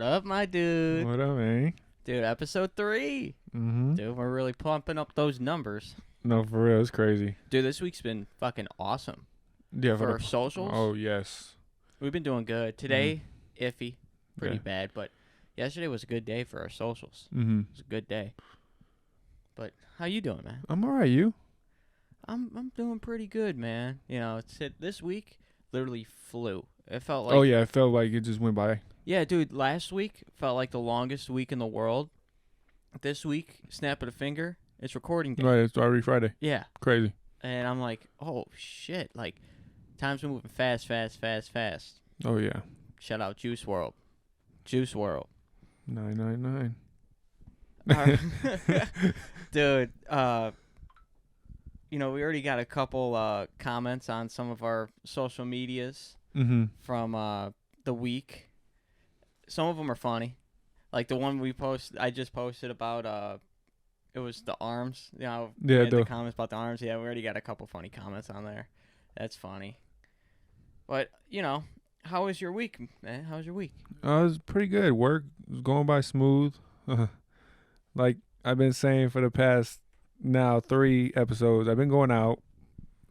up, my dude? What up, man? Dude, episode 3. Dude, we're really pumping up those numbers. No, for real, it's crazy. Dude, this week's been fucking awesome. Yeah, For our socials, Oh, yes. we've been doing good. Today, iffy. Pretty bad, but yesterday was a good day for our socials. It was a good day. But how you doing, man? I'm all right, you? I'm doing pretty good, man. You know, this week literally flew. It felt like... Oh, yeah, it felt like it just went by. Yeah, dude, last week felt like the longest week in the world. This week, snap of a finger, it's recording day. Right, it's already Friday. Yeah. Crazy. And I'm like, oh, shit. Like, time's been moving fast. Oh, yeah. Shout out Juice WRLD. Juice WRLD. 999. Dude, you know, we already got a couple comments on some of our social medias from the week. Some of them are funny. Like the one I just posted about, it was the arms. You know, Yeah, the comments about the arms. Yeah, we already got a couple funny comments on there. That's funny. But, you know, how was your week, man? How was your week? It was pretty good. Work was going by smooth. Like I've been saying for the past now 3 episodes, I've been going out.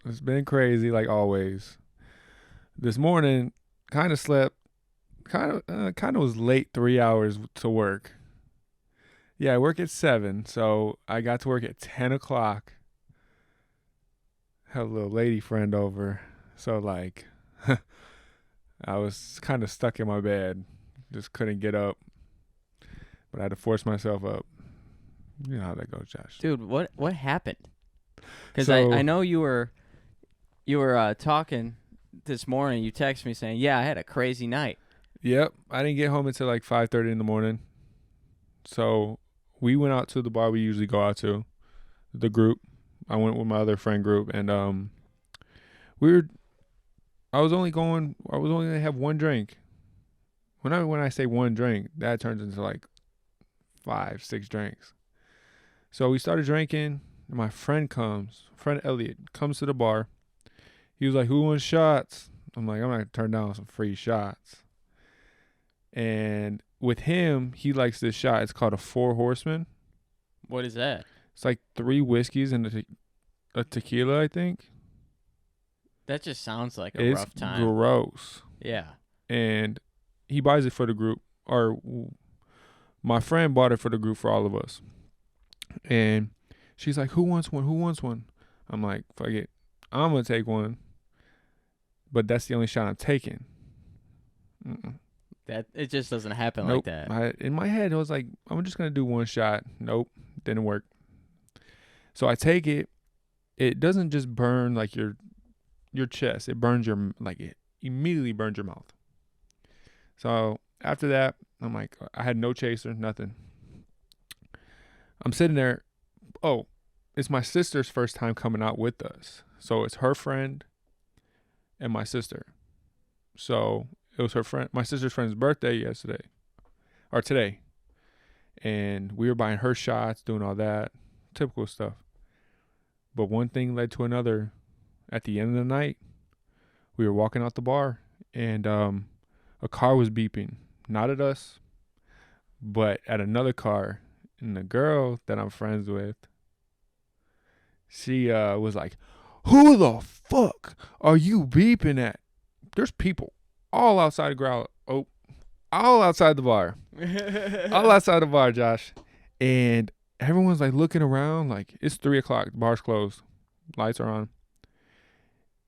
It's been crazy like always. This morning, kind of slept. Kind of was late 3 hours to work. Yeah, I work at 7, so I got to work at 10 o'clock. Had a little lady friend over, so like I was kind of stuck in my bed, just couldn't get up, but I had to force myself up. You know how that goes, Josh. Dude, what happened? Because So, I know you were talking this morning. You texted me saying, "Yeah, I had a crazy night." Yep, I didn't get home until like 5:30 in the morning. So we went out to the bar we usually go out to, the group. I went with my other friend group, and I was only gonna have one drink. When I say one drink, that turns into like 5-6 drinks. So we started drinking, and my friend Elliot comes to the bar. He was like, "Who wants shots?" I'm like, "I'm not gonna turn down some free shots." And with him, he likes this shot. It's called a 4 Horsemen. What is that? It's like 3 whiskeys and a tequila, I think. That just sounds like a rough time. It's gross. Yeah. And he buys it for the group. Or my friend bought it for the group for all of us. And she's like, "Who wants one? Who wants one?" I'm like, "Fuck it. I'm going to take one. But that's the only shot I'm taking." That it just doesn't happen Nope. like that. In my head, I was like, I'm just going to do one shot. Nope. Didn't work. So I take it. It doesn't just burn like your chest. It burns it immediately burns your mouth. So after that, I'm like, I had no chaser, nothing. I'm sitting there. Oh, it's my sister's first time coming out with us. So it's her friend and my sister. So it was my sister's friend's birthday today. And we were buying her shots, doing all that, typical stuff. But one thing led to another. At the end of the night, we were walking out the bar, and a car was beeping. Not at us, but at another car. And the girl that I'm friends with, she was like, "Who the fuck are you beeping at? There's people all outside the all outside the bar. All outside the bar, Josh." And everyone's like looking around, like it's 3 o'clock, the bar's closed, lights are on.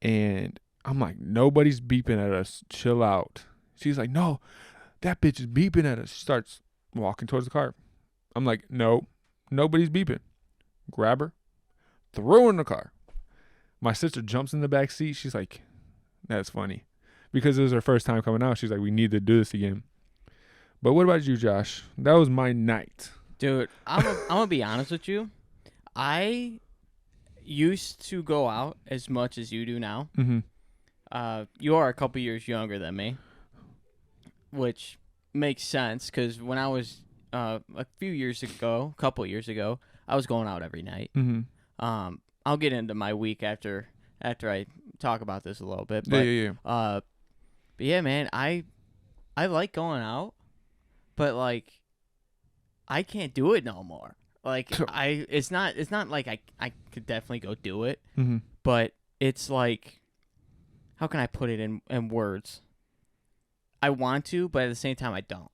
And I'm like, "Nobody's beeping at us. Chill out." She's like, "No, that bitch is beeping at us." She starts walking towards the car. I'm like, "No, nobody's beeping." Grab her, throw her in the car. My sister jumps in the back seat. She's like, "That's funny." Because it was her first time coming out. She's like, "We need to do this again." But what about you, Josh? That was my night. Dude, I'm gonna be honest with you. I used to go out as much as you do now. You are a couple years younger than me, which makes sense because when I was a couple years ago, I was going out every night. I'll get into my week after I talk about this a little bit. But, Yeah. but yeah, man, I like going out, but like I can't do it no more. Like it's not like I could definitely go do it, Mm-hmm. but it's like, how can I put it in words? I want to, but at the same time I don't.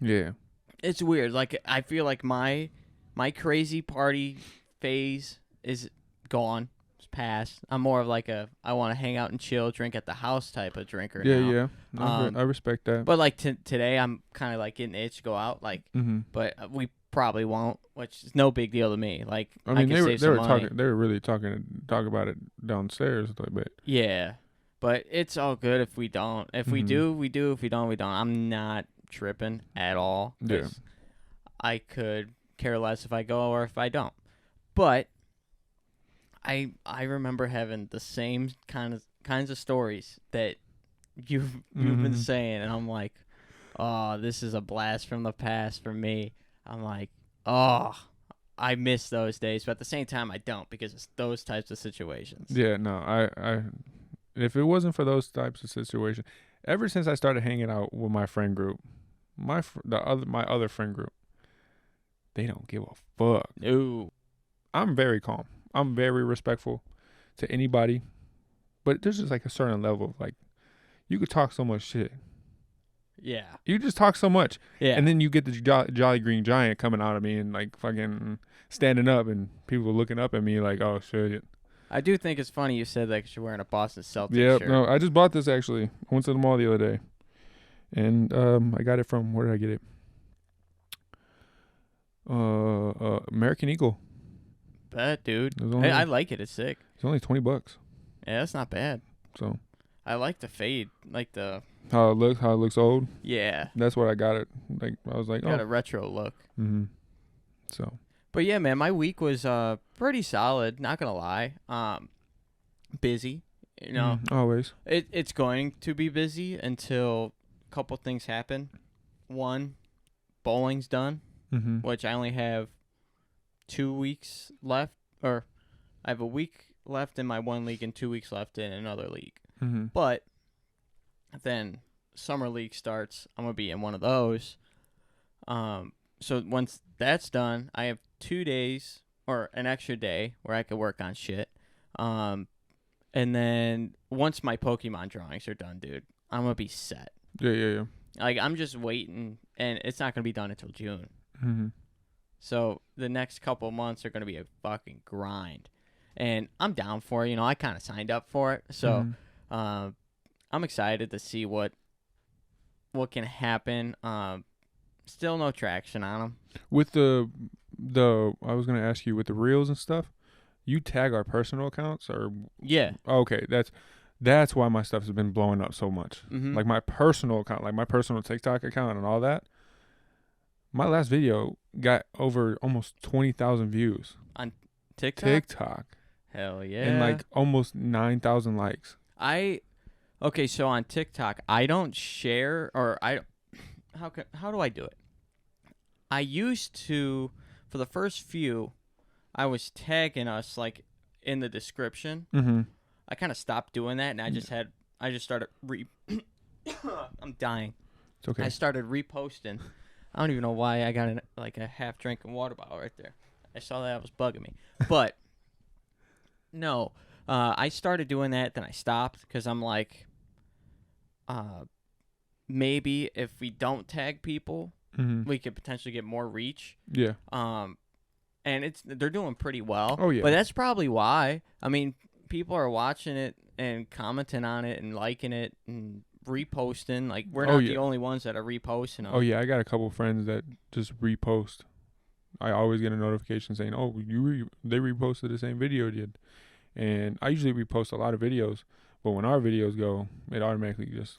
Yeah. It's weird. Like I feel like my crazy party phase is gone. It's past. I'm more of like I want to hang out and chill, drink at the house type of drinker Yeah, now. yeah. I respect that. But like today, I'm kind of like getting itch to go out. Like, Mm-hmm. but we probably won't, which is no big deal to me. Like, I mean, can they were save some money. talking. They were really talk about it downstairs a little bit. Yeah, but it's all good if we don't. If we do, we do. If we don't, we don't. I'm not tripping at all. Yeah. I could care less if I go or if I don't. But I remember having the same kinds of stories that you've been saying, and I'm like, oh, this is a blast from the past for me. I'm like, oh, I miss those days, but at the same time, I don't, because it's those types of situations. Yeah, no, I if it wasn't for those types of situations, ever since I started hanging out with my friend group, my other friend group, they don't give a fuck. Ooh. I'm very calm. I'm very respectful to anybody, but there's just like a certain level of like, you could talk so much shit. Yeah. You just talk so much. Yeah. And then you get the Jolly Green Giant coming out of me and like fucking standing up, and people looking up at me like, oh shit. I do think it's funny you said that because you're wearing a Boston Celtics Yep. shirt. No, I just bought this actually. I went to the mall the other day, and I got it from, where did I get it? American Eagle. Bet, dude. It was only, I like it. It's sick. It's only $20. Yeah, that's not bad. So I like the fade, like the how it looks old. yeah. That's what I got it. Like I was like, Got oh. a retro look. Mm-hmm. So. But yeah, man, my week was pretty solid. Not gonna lie. Busy. You know, Always. it's going to be busy until a couple things happen. One, bowling's done, Mm-hmm. which I only have 2 weeks left, or I have a week left in my one league and 2 weeks left in another league. Mm-hmm. But then summer league starts. I'm gonna be in one of those. So once that's done, I have 2 days or an extra day where I could work on shit. And then once my Pokemon drawings are done, dude, I'm gonna be set. Yeah. Like I'm just waiting, and it's not gonna be done until June. Mm-hmm. So the next couple months are gonna be a fucking grind, and I'm down for it. You know, I kind of signed up for it, so I'm excited to see what can happen. Still no traction on them. With the I was gonna ask you, with the reels and stuff, you tag our personal accounts, or Yeah. okay, that's why my stuff has been blowing up so much. Mm-hmm. Like my personal account, like my personal TikTok account and all that. My last video got over almost 20,000 views. TikTok? Hell yeah. And like almost 9,000 likes. Okay, so on TikTok, I don't share, or how do I do it? I used to, for the first few, I was tagging us like in the description. Mm-hmm. I kind of stopped doing that, and I just started I'm dying. It's okay. I started reposting. I don't even know why I got a half drinking water bottle right there. I saw that, it was bugging me. But no, I started doing that, then I stopped because I'm like, maybe if we don't tag people, we could potentially get more reach. Yeah. And they're doing pretty well. Oh yeah. But that's probably why. I mean, people are watching it and commenting on it and liking it and reposting. Like we're not the only ones that are reposting them. Oh yeah, I got a couple friends that just repost. I always get a notification saying, "Oh, they reposted the same video you did," and I usually repost a lot of videos, but when our videos go, it automatically just.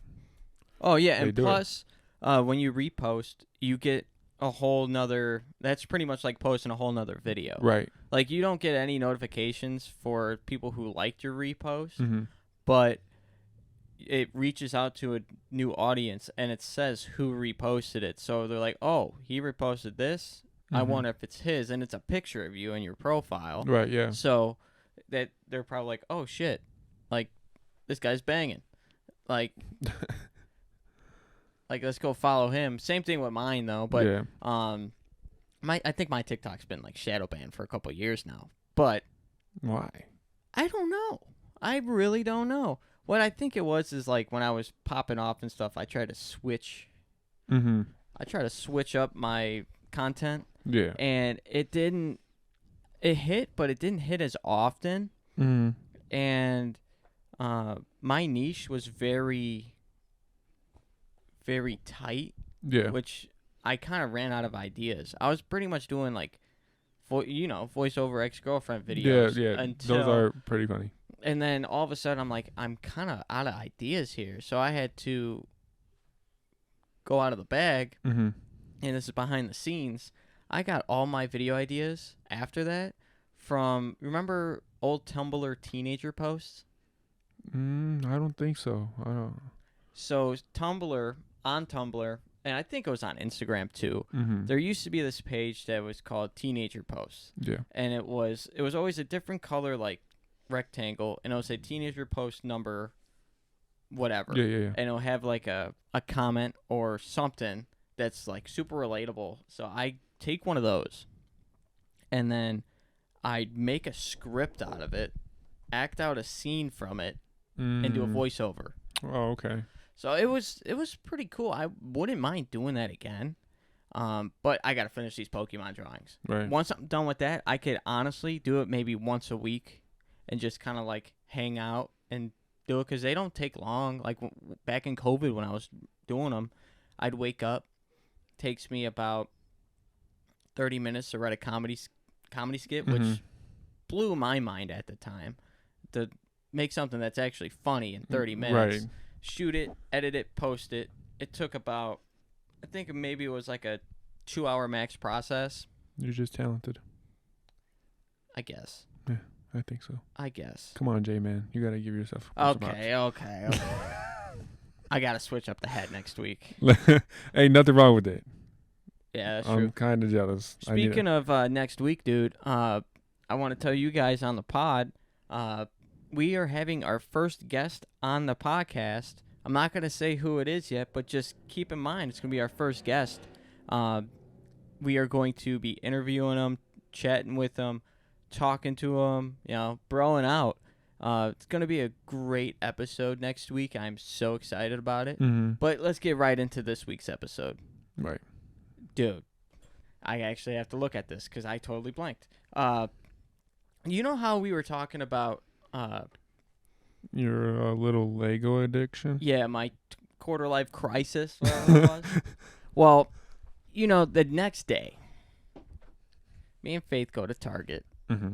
Oh yeah, and plus, when you repost, you get a whole nother. That's pretty much like posting a whole nother video. Right. Like you don't get any notifications for people who liked your repost, but it reaches out to a new audience and it says who reposted it. So they're like, "Oh, he reposted this. I wonder if it's his," and it's a picture of you in your profile. Right. Yeah. So that they're probably like, "Oh shit, like this guy's banging," like. Like, let's go follow him. Same thing with mine though. But yeah. I think my TikTok's been like shadow banned for a couple of years now. But Why? I don't know. I really don't know. What I think it was is like when I was popping off and stuff, I tried to switch. Mm-hmm. I tried to switch up my content, Yeah. and it didn't. It hit, but it didn't hit as often. Mm-hmm. And my niche was very, very tight, Yeah. which I kind of ran out of ideas. I was pretty much doing like, voiceover ex-girlfriend videos. Yeah. Until, Those are pretty funny. And then all of a sudden, I'm like, I'm kind of out of ideas here. So I had to go out of the bag, Mm-hmm. and this is behind the scenes. I got all my video ideas after that from, remember old Tumblr teenager posts? I don't think so. I don't. So Tumblr, on Tumblr, and I think it was on Instagram too, Mm-hmm. there used to be this page that was called Teenager Posts. Yeah. And it was always a different color, like rectangle, and it'll say Teenager Post number whatever. Yeah. And it'll have like a comment or something that's like super relatable. So I take one of those, and then I'd make a script out of it, act out a scene from it, and do a voiceover. Oh, okay. So it was pretty cool. I wouldn't mind doing that again. But I gotta finish these Pokemon drawings. Right. Once I'm done with that, I could honestly do it maybe once a week, and just kind of like hang out and do it, because they don't take long. Like back in COVID when I was doing them, I'd wake up. Takes me about 30 minutes to write a comedy skit, Mm-hmm. which blew my mind at the time. To make something that's actually funny in 30 minutes, Right. shoot it, edit it, post it. It took about, I think maybe it was like a 2-hour max process. You're just talented. I guess. I think so. I guess. Come on, J man. You gotta give yourself. some Okay. I gotta switch up the hat next week. props. Ain't nothing wrong with it. Yeah, that's I'm true. kind of jealous. Speaking of next week, dude, I want to tell you guys on the pod, we are having our first guest on the podcast. I'm not going to say who it is yet, but just keep in mind it's going to be our first guest. We are going to be interviewing him, chatting with him, talking to him, broing out. It's going to be a great episode next week. I'm so excited about it. Mm-hmm. But let's get right into this week's episode. Right. Dude, I actually have to look at this because I totally blanked. You know how we were talking about, Your little Lego addiction. yeah, my quarter life crisis, whatever it was? Well, the next day, me and Faith go to Target, Mm-hmm.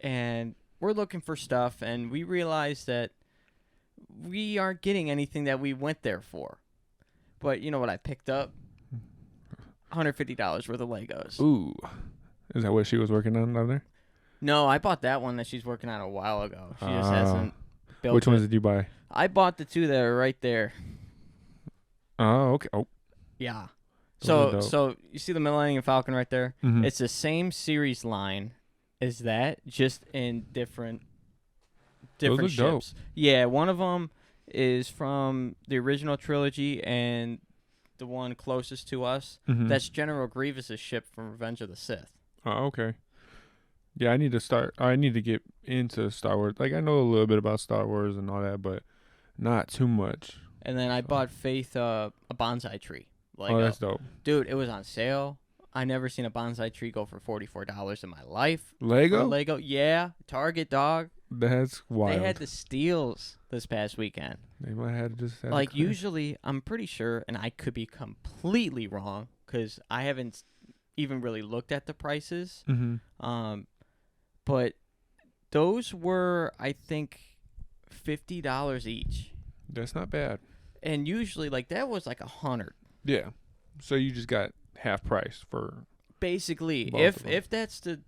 and we're looking for stuff, and we realize that we aren't getting anything that we went there for. But you know what I picked up? $150 worth of Legos. Ooh. Is that what she was working on down there? No, I bought that one that she's working on a while ago. She just hasn't built Which it. ones did you buy? I bought the two that are right there. Oh, okay. Oh. Yeah. Those are dope. So you see the Millennium Falcon right there? Mm-hmm. It's the same series line as that, just in different look dope. ships. Yeah, one of them is from the original trilogy, and the one closest to us, Mm-hmm. that's General Grievous' ship from Revenge of the Sith. Oh, okay. Yeah, I need to get into Star Wars. Like, I know a little bit about Star Wars and all that, but not too much. And then I bought Faith a bonsai tree. Lego. Oh, that's dope. Dude, it was on sale. I never seen a bonsai tree go for $44 in my life. Lego? For Lego, yeah. Target, dog. That's wild. They had the steals this past weekend. They might have just had Like, usually, I'm pretty sure, and I could be completely wrong, because I haven't even really looked at the prices. Mm-hmm. But those were, I think, $50 each. That's not bad. And usually, like, that was like $100. Yeah. So you just got half price for Basically, both of them. if that's the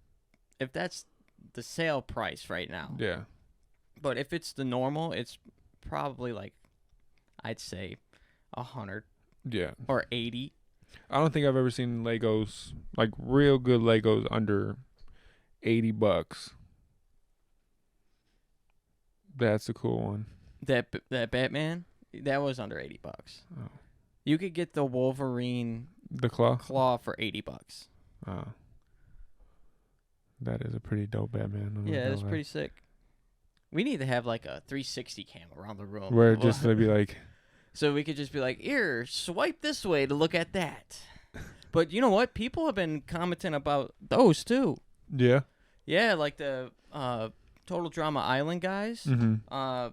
sale price right now. Yeah. But if it's the normal, it's probably like, I'd say, 100 Yeah. or 80. I don't think I've ever seen Legos, like real good Legos, under $80. That's a cool one. That Batman, that was under $80. Oh. You could get the Wolverine The claw. claw for $80. That is a pretty dope Batman. I'm not Yeah, gonna it's lie. pretty sick. We need to have like a 360 cam around the room. Where just to be like, So we could just be like, here, swipe this way to look at that. But you know what? People have been commenting about those too. yeah. Yeah, like the Total Drama Island guys. Mm-hmm.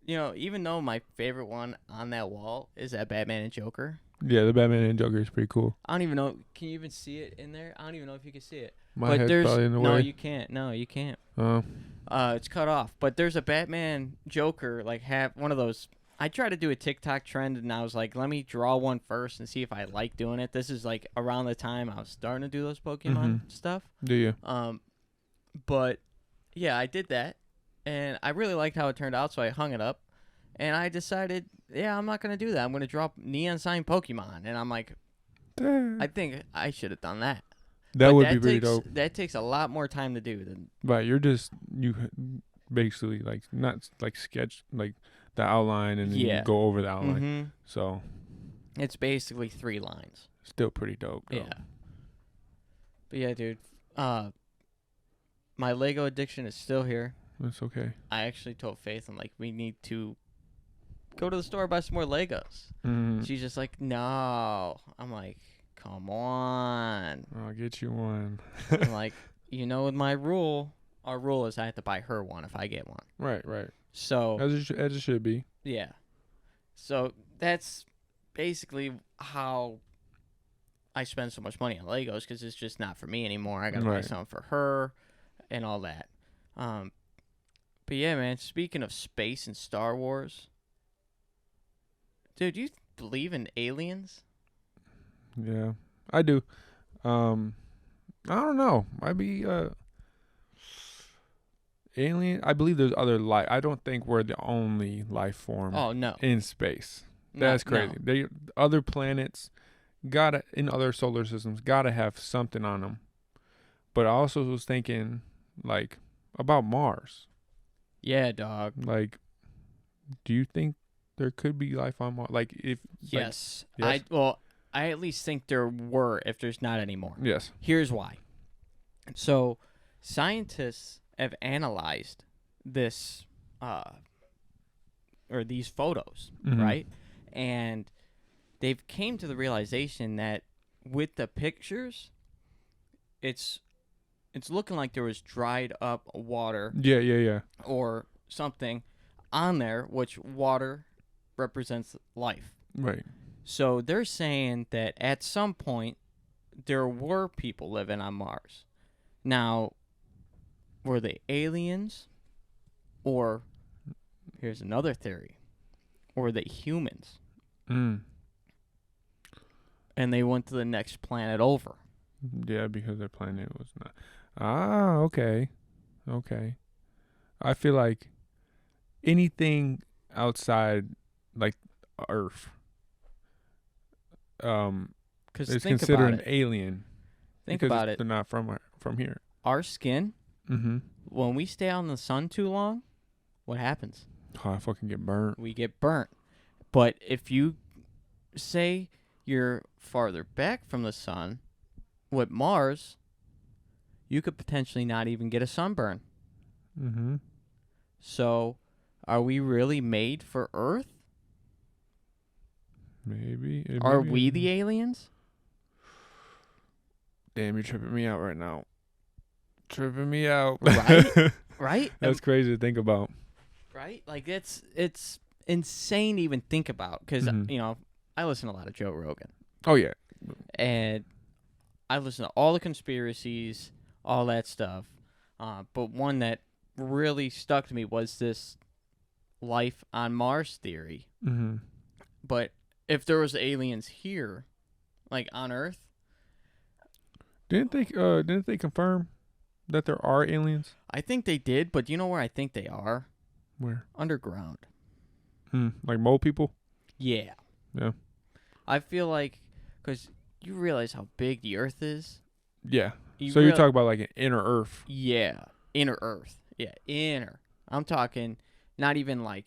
You know, even though my favorite one on that wall is that Batman and Joker. Yeah, the Batman and Joker is pretty cool. I don't even know. Can you even see it in there? I don't even know if you can see it. My but head's there's probably in the no, way. you can't. No, you can't. Oh. It's cut off. But there's a Batman Joker, like have one of those. I tried to do a TikTok trend, and I was like, let me draw one first and see if I like doing it. This is like around the time I was starting to do those Pokemon stuff. Do you? But yeah, I did that, and I really liked how it turned out, so I hung it up, and I decided, yeah, I'm not gonna do that. I'm gonna drop neon sign Pokemon, and I'm like, I think I should have done that. That But would be pretty dope. That takes a lot more time to do than. But you basically like not like sketch like the outline and then you go over the outline. Mm-hmm. So It's basically 3 lines. still pretty dope. Though. Yeah. But yeah, dude. My Lego addiction is still here. That's okay. I actually told Faith, I'm like, we need to go to the store, buy some more Legos. Mm-hmm. She's just like, no. I'm like, come on. I'll get you one. I'm like, you know, with my rule, our rule is I have to buy her one if I get one. Right. So, As it should be. yeah. So that's basically how I spend so much money on Legos, because it's just not for me anymore. I got to buy something for her and all that. But yeah, man, speaking of space and Star Wars, dude, you believe in aliens? Yeah, I do. I don't know. Might be alien. I believe there's other life. I don't think we're the only life form. Oh no, in space. That's crazy. No. They other planets gotta in other solar systems gotta have something on them. But I also was thinking like about Mars. Yeah, dog. Like, do you think there could be life on Mars? Like if Yes. Yes? I at least think there were, if there's not anymore. yes. Here's why. So, scientists have analyzed this, or these photos, Mhm. right? And they've came to the realization that with the pictures, it's looking like there was dried up water Yeah. or something on there, which water represents life. Right. So they're saying that at some point there were people living on Mars. Now, were they aliens? Or, here's another theory, or were they humans? Mm. And they went to the next planet over. Yeah, because their planet was not. Ah, okay. I feel like anything outside like Earth Because is think considered about an it. alien. Think because about it. They're not from here. Our skin, Mm-hmm. when we stay out in the sun too long, what happens? Oh, I fucking get burnt. We get burnt. But if you say you're farther back from the sun, with Mars, you could potentially not even get a sunburn. Mm-hmm. So, are we really made for Earth? Maybe. Are we the aliens? Damn, you're tripping me out right now. Tripping me out. Right? Right? That's crazy to think about. Right? Like, it's insane to even think about. Because, Mhm. you know, I listen to a lot of Joe Rogan. Oh, yeah. And I listen to all the conspiracies, all that stuff. But one that really stuck to me was this life on Mars theory. Mm-hmm. But if there was aliens here, like on Earth, Didn't they confirm that there are aliens? I think they did. But you know where I think they are? Where? Underground. Like mole people? Yeah. Yeah. I feel like, because you realize how big the Earth is. Yeah. So you're talking about like an inner Earth. Yeah. Inner Earth. Yeah. Inner. I'm talking not even like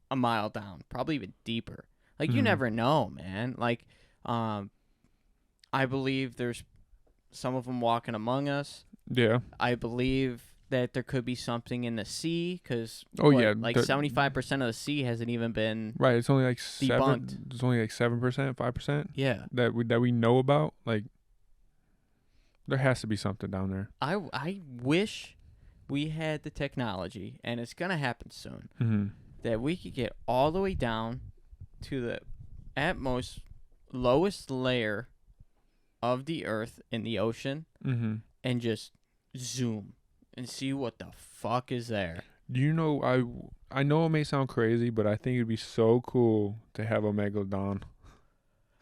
a mile down. Probably even deeper. Like, you never know, man. Like, I believe there's some of them walking among us. Yeah. I believe that there could be something in the sea because like 75% of the sea hasn't even been right. It's only like debunked. It's only like 7%, 5%. Yeah, that we know about. Like, there has to be something down there. I wish we had the technology, and it's gonna happen soon, that we could get all the way down to the at most lowest layer of the earth in the ocean and just zoom and see what the fuck is there. Do you know, I know it may sound crazy, but I think it'd be so cool to have a megalodon.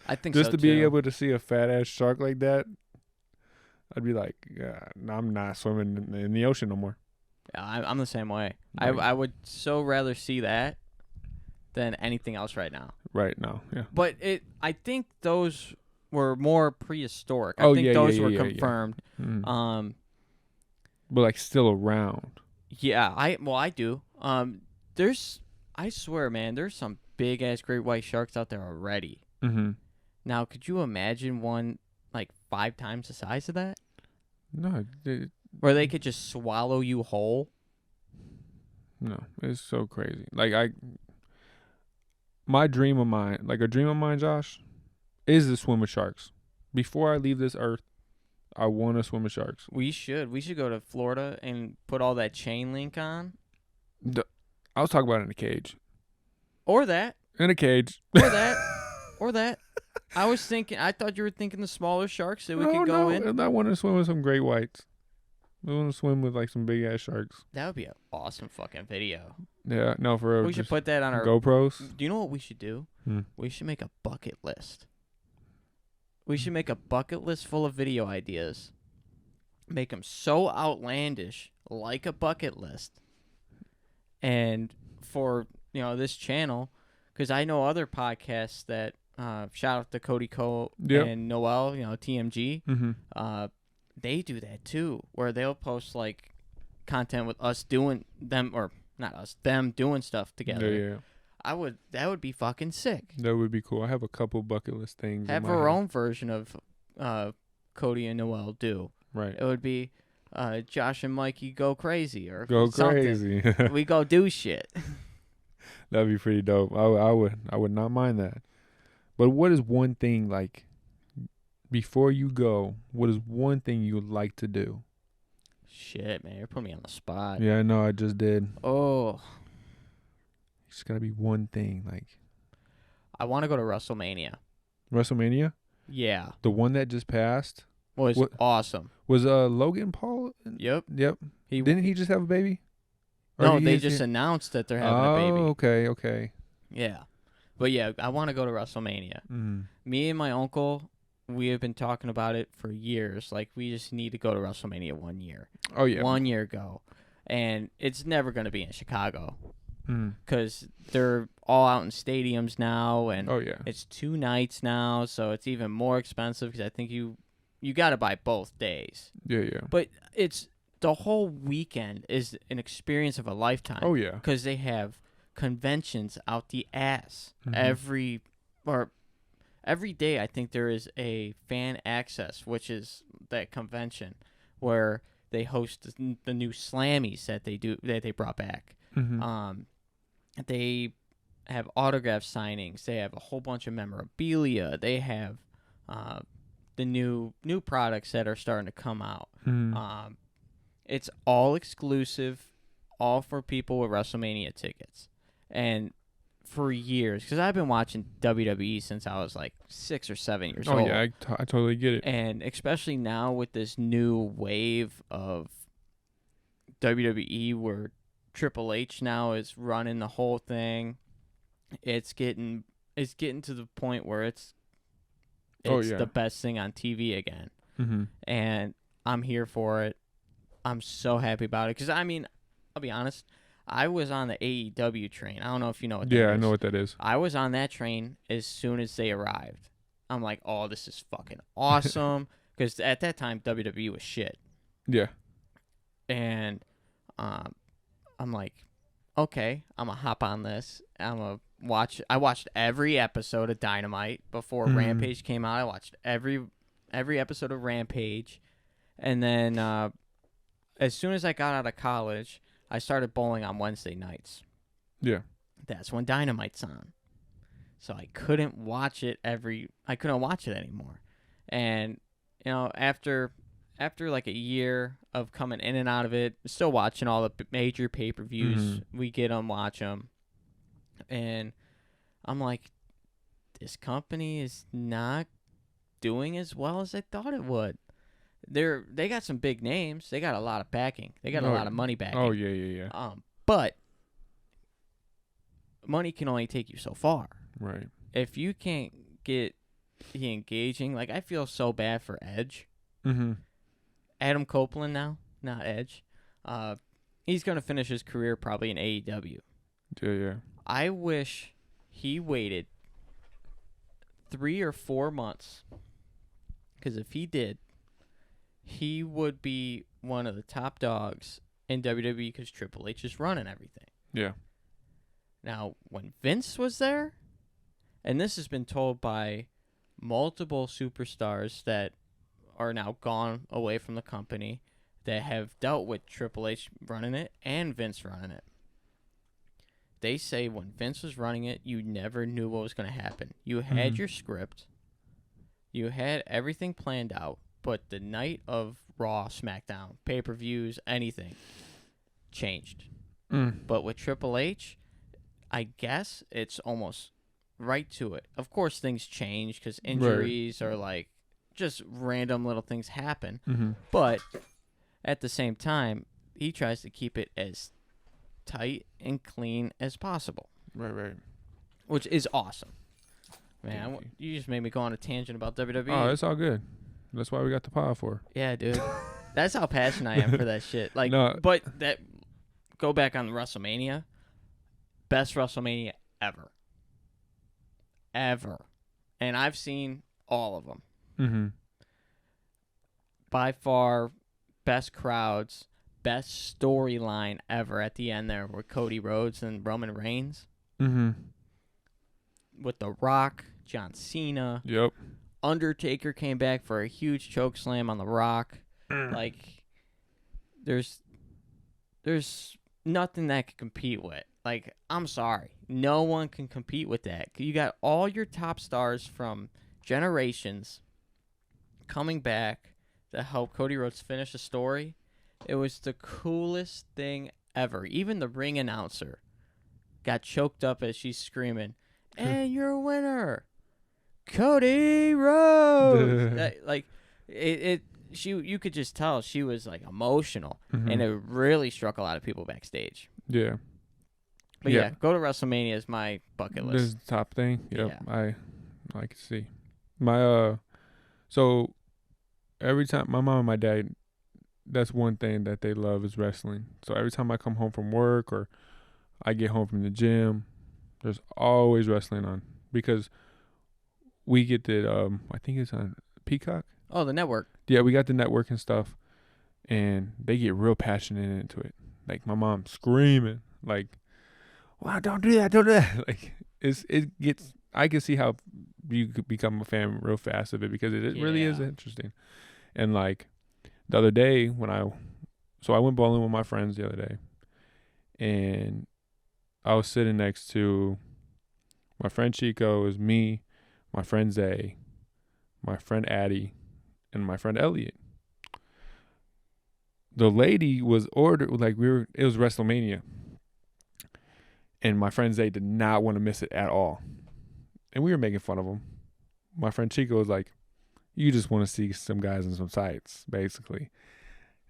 I think just so to be too. able to see a fat ass shark like that. I'd be like, yeah, I'm not swimming in the ocean no more. Yeah, I'm the same way. Like, I would so rather see that than anything else right now. Right now, yeah. But I think those were more prehistoric. I think those were confirmed. Yeah. But like still around. Yeah, I do. I swear, man, there's some big ass great white sharks out there already. Now, could you imagine one like 5 times the size of that? No, where they could just swallow you whole. No, it's so crazy. Like my dream of mine, like a dream of mine, Josh, is to swim with sharks. Before I leave this earth, I want to swim with sharks. We should go to Florida and put all that chain link on. I was talking about in a cage. Or that. In a cage. Or that. Or that. I thought you were thinking the smaller sharks that we could go in. I want to swim with some great whites. I want to swim with like some big ass sharks. That would be an awesome fucking video. Yeah, no, for real. We should put that on our GoPros. Do you know what we should do? We should make a bucket list. We should make a bucket list full of video ideas. Make them so outlandish, like a bucket list. And for, this channel, because I know other podcasts that, shout out to Cody Cole and Noel, TMG. They do that too, where they'll post like content with us doing them, or not us, them doing stuff together. Yeah. That would be fucking sick. That would be cool. I have a couple bucket list things. Have our own version of Cody and Noel do. Right. It would be Josh and Mikey go crazy or go something. Crazy. We go do shit. That'd be pretty dope. I would not mind that. But what is one thing, like, before you go, what is one thing you would like to do? Shit, man, you're putting me on the spot. Yeah, I know, I just did. Oh. It's gotta be one thing, like. I want to go to WrestleMania. WrestleMania? Yeah. The one that just passed? Was awesome. Was Logan Paul? Yep. Didn't he just have a baby? No, they just announced that they're having a baby. Oh, okay. Yeah. But yeah, I want to go to WrestleMania. Me and my uncle, we have been talking about it for years. Like, we just need to go to WrestleMania 1 year. Oh, yeah. 1 year ago. And it's never going to be in Chicago. Because they're all out in stadiums now. And it's 2 nights now. So it's even more expensive because I think you got to buy both days. Yeah. But it's the whole weekend is an experience of a lifetime. Oh, yeah. Because they have conventions out the ass every day. I think there is a fan access, which is that convention where they host the new Slammies that they brought back. They have autograph signings. They have a whole bunch of memorabilia. They have the new products that are starting to come out. It's all exclusive, all for people with WrestleMania tickets. And for years, because I've been watching WWE since I was like 6 or 7 years old. Oh, yeah, I totally get it. And especially now with this new wave of WWE where Triple H now is running the whole thing, it's getting to the point where it's the best thing on TV again. And I'm here for it. I'm so happy about it. Because, I mean, I'll be honest, I was on the AEW train. I don't know if you know what that is. Yeah, I know what that is. I was on that train as soon as they arrived. I'm like, oh, this is fucking awesome. Because at that time, WWE was shit. Yeah. And I'm like, okay, I'm gonna hop on this. I'm gonna watch. I watched every episode of Dynamite before Rampage came out. I watched every episode of Rampage, and then as soon as I got out of college, I started bowling on Wednesday nights. Yeah. That's when Dynamite's on. So I couldn't watch it anymore. And after like a year of coming in and out of it, still watching all the major pay-per-views. We get them, watch them. And I'm like, this company is not doing as well as I thought it would. They got some big names. They got a lot of backing. They got a lot of money backing. Oh, yeah. But money can only take you so far. Right. If you can't get the engaging, like I feel so bad for Edge. Adam Copeland now, not Edge. He's going to finish his career probably in AEW. Yeah. I wish he waited 3 or 4 months. Because if he did, he would be one of the top dogs in WWE because Triple H is running everything. Yeah. Now, when Vince was there, and this has been told by multiple superstars that are now gone away from the company that have dealt with Triple H running it and Vince running it. They say when Vince was running it, you never knew what was going to happen. You had your script. You had everything planned out. But the night of Raw, SmackDown, pay-per-views, anything, changed. But with Triple H, I guess it's almost right to it. Of course, things change because injuries are like just random little things happen. But at the same time, he tries to keep it as tight and clean as possible. Right. Which is awesome. Man, you just made me go on a tangent about WWE. Oh, it's all good. That's why we got the pod for. Yeah, dude. That's how passionate I am for that shit. Like, No. But that go back on WrestleMania. Best WrestleMania ever. And I've seen all of them. By far, best crowds, best storyline ever at the end there with Cody Rhodes and Roman Reigns. With The Rock, John Cena. Yep. Undertaker came back for a huge choke slam on The Rock. Like, there's nothing that can compete with. Like, I'm sorry. No one can compete with that. You got all your top stars from generations coming back to help Cody Rhodes finish a story. It was the coolest thing ever. Even the ring announcer got choked up as she's screaming, "And your winner, Cody Rhodes!" You could just tell she was like emotional, and it really struck a lot of people backstage. Yeah. But yeah, go to WrestleMania is my bucket list. This is the top thing. Yep. Yeah. I can see. My so every time my mom and my dad, that's one thing that they love is wrestling. So every time I come home from work or I get home from the gym, there's always wrestling on because we get the I think it's on Peacock. Oh, the network. Yeah, we got the network and stuff, and they get real passionate into it. Like my mom screaming, like, "Wow, don't do that, don't do that!" Like it gets. I can see how you could become a fan real fast of it because it really is interesting. And like the other day when I went bowling with my friends the other day, and I was sitting next to my friend Chico, it was me, my friend Zay, my friend Addie, and my friend Elliot. The lady was ordered it was WrestleMania, and my friend Zay did not want to miss it at all, and we were making fun of him. My friend Chico was like, "You just want to see some guys in some tights, basically,"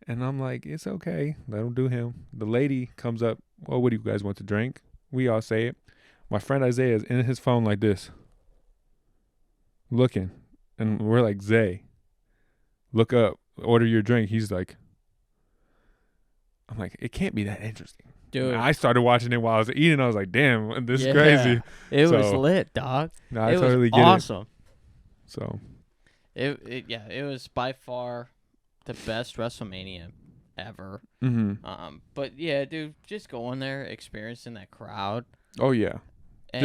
and I'm like, "It's okay, let him do him." The lady comes up, "Well, what do you guys want to drink?" We all say it. My friend Isaiah is in his phone like this, looking, and we're like, "Zay, look up, order your drink." He's like, I'm like, it can't be that interesting. Dude. And I started watching it while I was eating. I was like, damn, this is crazy. It was lit, dog. No, I it totally was get awesome. it. So. It was by far the best WrestleMania ever. Mm-hmm. But yeah, dude, just going there, experiencing that crowd. Oh yeah. And,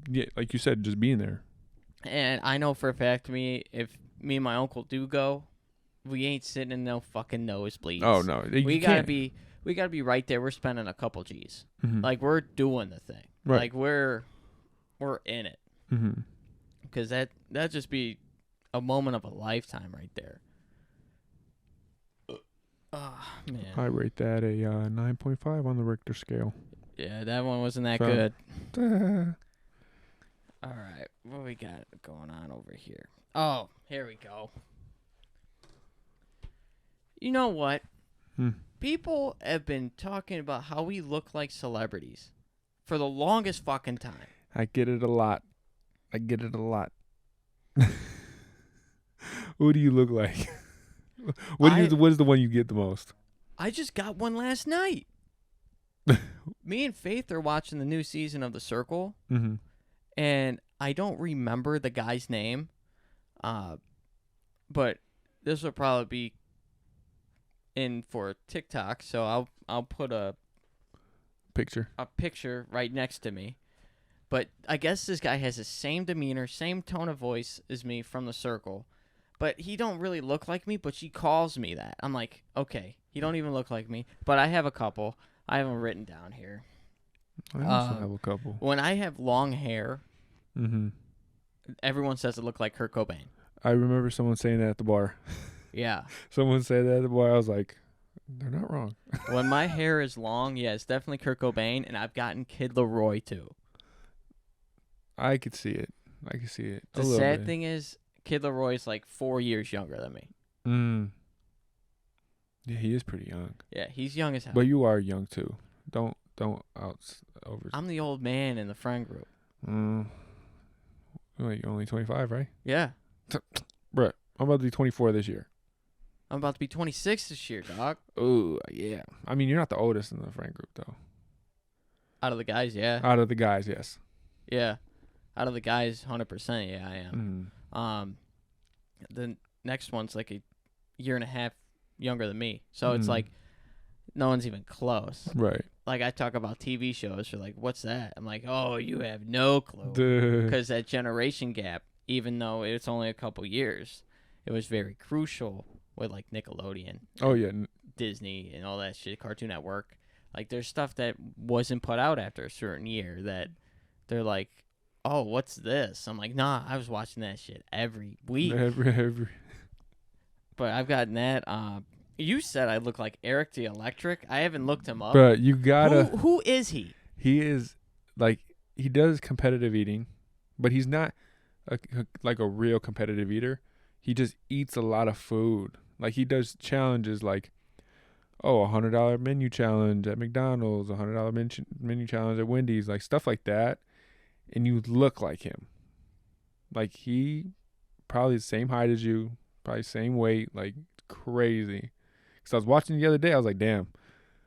Yeah, like you said, just being there. And I know for a fact, if me and my uncle do go, we ain't sitting in no fucking nosebleeds. Oh no, we gotta be right there. We're spending a couple G's. Mm-hmm. Like we're doing the thing. Right. Like we're in it. Mm-hmm. Because that'd just be a moment of a lifetime right there. Oh man. I rate that a 9.5 on the Richter scale. Yeah, that one wasn't that So- good. All right, what we got going on over here? Oh, here we go. You know what? People have been talking about how we look like celebrities for the longest fucking time. I get it a lot. Who do you look like? What is the one you get the most? I just got one last night. Me and Faith are watching the new season of The Circle. Mm-hmm. And I don't remember the guy's name, but this will probably be in for TikTok, so I'll put a Picture. right next to me. But I guess this guy has the same demeanor, same tone of voice as me from The Circle, but he don't really look like me, but she calls me that. I'm like, okay, he don't even look like me, but I have a couple. I have them written down here. I also have a couple. When I have long hair, Mm-hmm. everyone says it look like Kurt Cobain. I remember someone saying that at the bar. Yeah. Someone said that at the bar. I was like, they're not wrong. When my hair is long, yeah, it's definitely Kurt Cobain, and I've gotten Kid Laroi too. I could see it. The sad thing is, Kid Laroi is like 4 years younger than me. Yeah, he is pretty young. Yeah, he's young as hell. But you are young too. Don't over. I'm the old man in the friend group. Wait, you're only 25, right? Yeah. Bruh, I'm about to be 24 this year. I'm about to be 26 this year, dog. Oh, yeah. I mean, you're not the oldest in the friend group, though. Out of the guys, yeah. Out of the guys, yes. Yeah. Out of the guys, 100%, yeah, I am. The next one's like a year and a half younger than me. So it's like no one's even close. Right. Like I talk about TV shows, you're like, what's that? I'm like, oh, you have no clue. Because that generation gap, even though it's only a couple years, it was very crucial with like Nickelodeon. Oh, yeah. Disney and all that shit, Cartoon Network. Like there's stuff that wasn't put out after a certain year that they're like, oh, what's this? I'm like, nah, I was watching that shit every week. Every. But I've gotten that. You said I look like Eric the Electric. I haven't looked him up. But you gotta. Who is he? He is like, he does competitive eating, but he's not like a real competitive eater. He just eats a lot of food. Like he does challenges like, oh, $100 menu challenge at McDonald's, $100 menu challenge at Wendy's, like stuff like that. And you look like him. Like he probably the same height as you, probably same weight, like crazy. Because I was watching the other day, I was like, damn.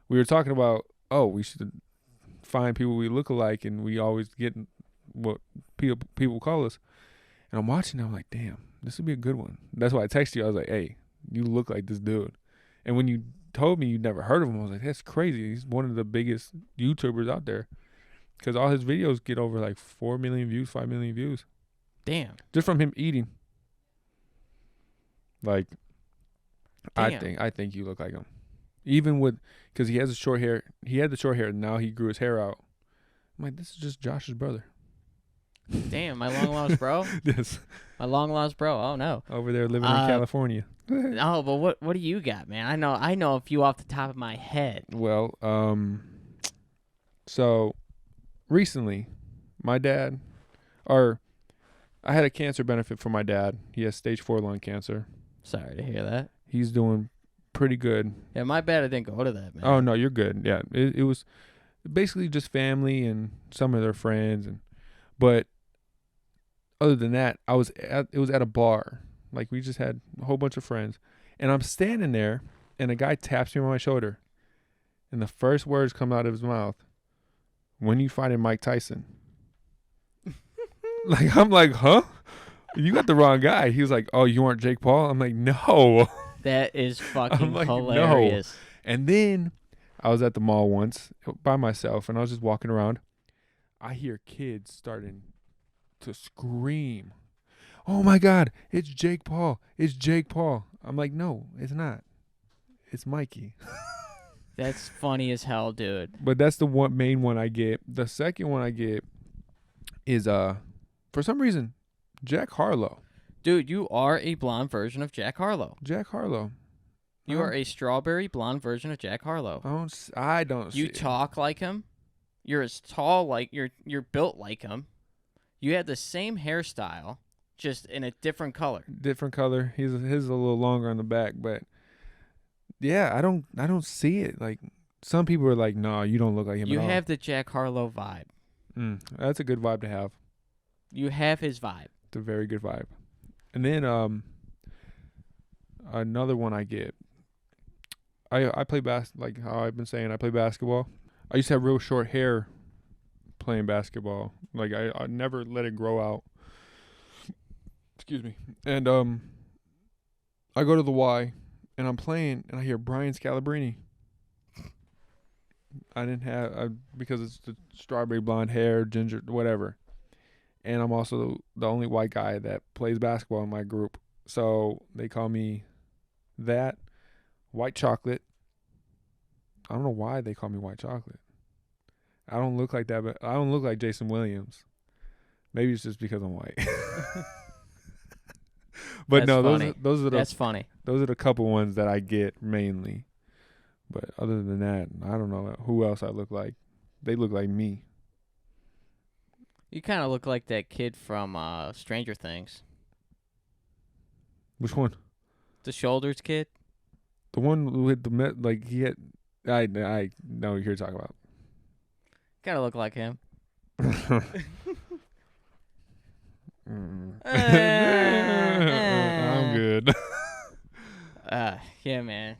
We were talking about, oh, we should find people we look alike, and we always get what people call us. And I'm watching, I'm like, damn, this would be a good one. That's why I texted you. I was like, hey, you look like this dude. And when you told me you'd never heard of him, I was like, that's crazy. He's one of the biggest YouTubers out there. Because all his videos get over like 4 million views, 5 million views. Damn. Just from him eating. Like, Damn. I think you look like him. Even with, because he has the short hair. He had the short hair, and now he grew his hair out. I'm like, this is just Josh's brother. Damn, my long lost bro. Yes. My long lost bro. Oh no. Over there living in California. Oh, but what do you got, man? I know a few off the top of my head. Well, so recently, my dad, I had a cancer benefit for my dad. He has stage 4 lung cancer. Sorry to hear that. He's doing pretty good. Yeah, my bad I didn't go to that, man. Oh no, you're good. Yeah, it was basically just family and some of their friends, but other than that, it was at a bar. Like we just had a whole bunch of friends, and I'm standing there, and a guy taps me on my shoulder, and the first words come out of his mouth, "When you fighting Mike Tyson?" Like I'm like, huh? You got the wrong guy. He was like, "Oh, you aren't Jake Paul?" I'm like, "No." That is fucking like, no. hilarious. And then I was at the mall once by myself, and I was just walking around. I hear kids starting to scream, "Oh my God, it's Jake Paul. It's Jake Paul." I'm like, no, it's not. It's Mikey. That's funny as hell, dude. But that's the main one I get. The second one I get is, for some reason, Jack Harlow. Dude, you are a blonde version of Jack Harlow. Jack Harlow. You are a strawberry blonde version of Jack Harlow. I don't You see talk like him. You're as tall like you're built like him. You have the same hairstyle, just in a different color. different color. His is a little longer on the back, but yeah, I don't see it. Like, some people are like, "No, you don't look like him You at all." have the Jack Harlow vibe. That's a good vibe to have. You have his vibe. It's a very good vibe. And then another one I get. I play like how I've been saying, I play basketball. I used to have real short hair playing basketball. Like, I never let it grow out. Excuse me. And I go to the Y, and I'm playing, and I hear Brian Scalabrine. I didn't have because it's the strawberry blonde hair, ginger, whatever. And I'm also the only white guy that plays basketball in my group, so they call me that. White chocolate. I don't know why they call me white chocolate. I don't look like that, but I don't look like Jason Williams. Maybe it's just because I'm white. But That's no, funny. That's funny. Those are the couple ones that I get mainly. But other than that, I don't know who else I look like. They look like me. You kind of look like that kid from Stranger Things. Which one? The shoulders kid. The one with the like he had. I know what you're talking about. Kind of look like him. I'm good. Yeah, man.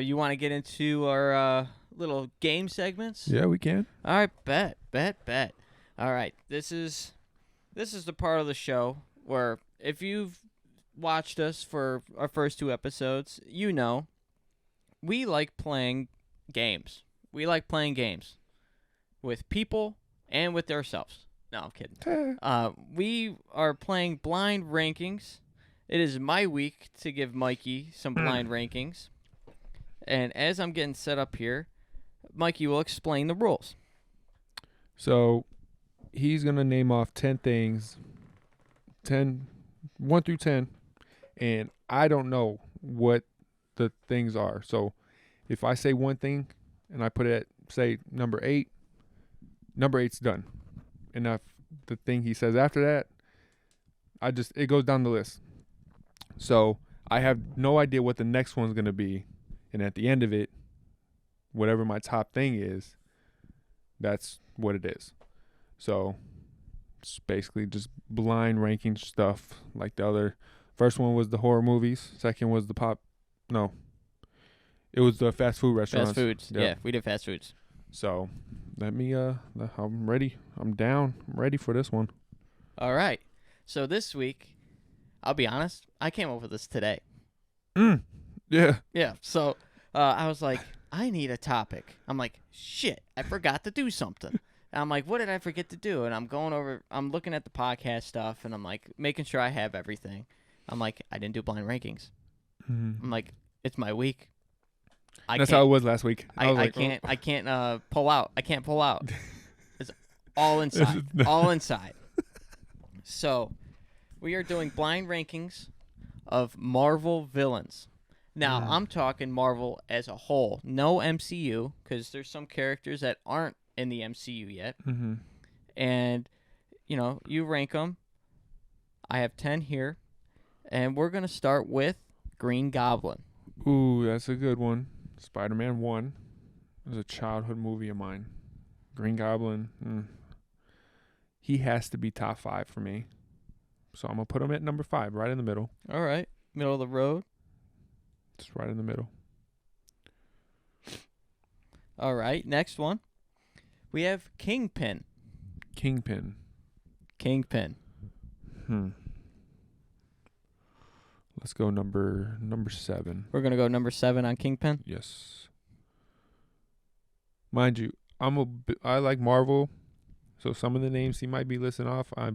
You want to get into our little game segments? Yeah, we can. All right, bet. All right, this is the part of the show where if you've watched us for our first 2 episodes, you know we like playing games. We like playing games with people and with ourselves. No, I'm kidding. We are playing blind rankings. It is my week to give Mikey some blind rankings. And as I'm getting set up here, Mikey will explain the rules. So he's going to name off 10 things, 1 through 10, and I don't know what the things are. So if I say one thing and I put it at, say, number 8, number 8's done. And if the thing he says after that, it goes down the list. So I have no idea what the next one's going to be. And at the end of it, whatever my top thing is, that's what it is. So it's basically just blind ranking stuff like the other. First one was the horror movies. Second was it was the fast food restaurants. Fast foods. Yep. Yeah, we did fast foods. So let me, I'm ready. I'm down. I'm ready for this one. All right. So this week, I'll be honest, I came up with this today. Yeah. Yeah. So I was like, I need a topic. I'm like, shit, I forgot to do something. And I'm like, what did I forget to do? And I'm looking at the podcast stuff, and I'm like, making sure I have everything. I'm like, I didn't do blind rankings. Mm-hmm. I'm like, it's my week. That's how it was last week. I can't pull out. I can't pull out. It's all inside. All inside. So we are doing blind rankings of Marvel villains. Now, I'm talking Marvel as a whole. No MCU, because there's some characters that aren't in the MCU yet. Mm-hmm. And, you rank them. I have 10 here. And we're going to start with Green Goblin. Ooh, that's a good one. Spider-Man 1 was a childhood movie of mine. Green Goblin, he has to be top 5 for me. So I'm going to put him at number 5, right in the middle. All right. Middle of the road. Just right in the middle. All right. Next one. We have Kingpin. Kingpin. Let's Let's go number 7. We're gonna go number 7 on Kingpin. Yes. Mind you, I like Marvel, so some of the names he might be listing off, I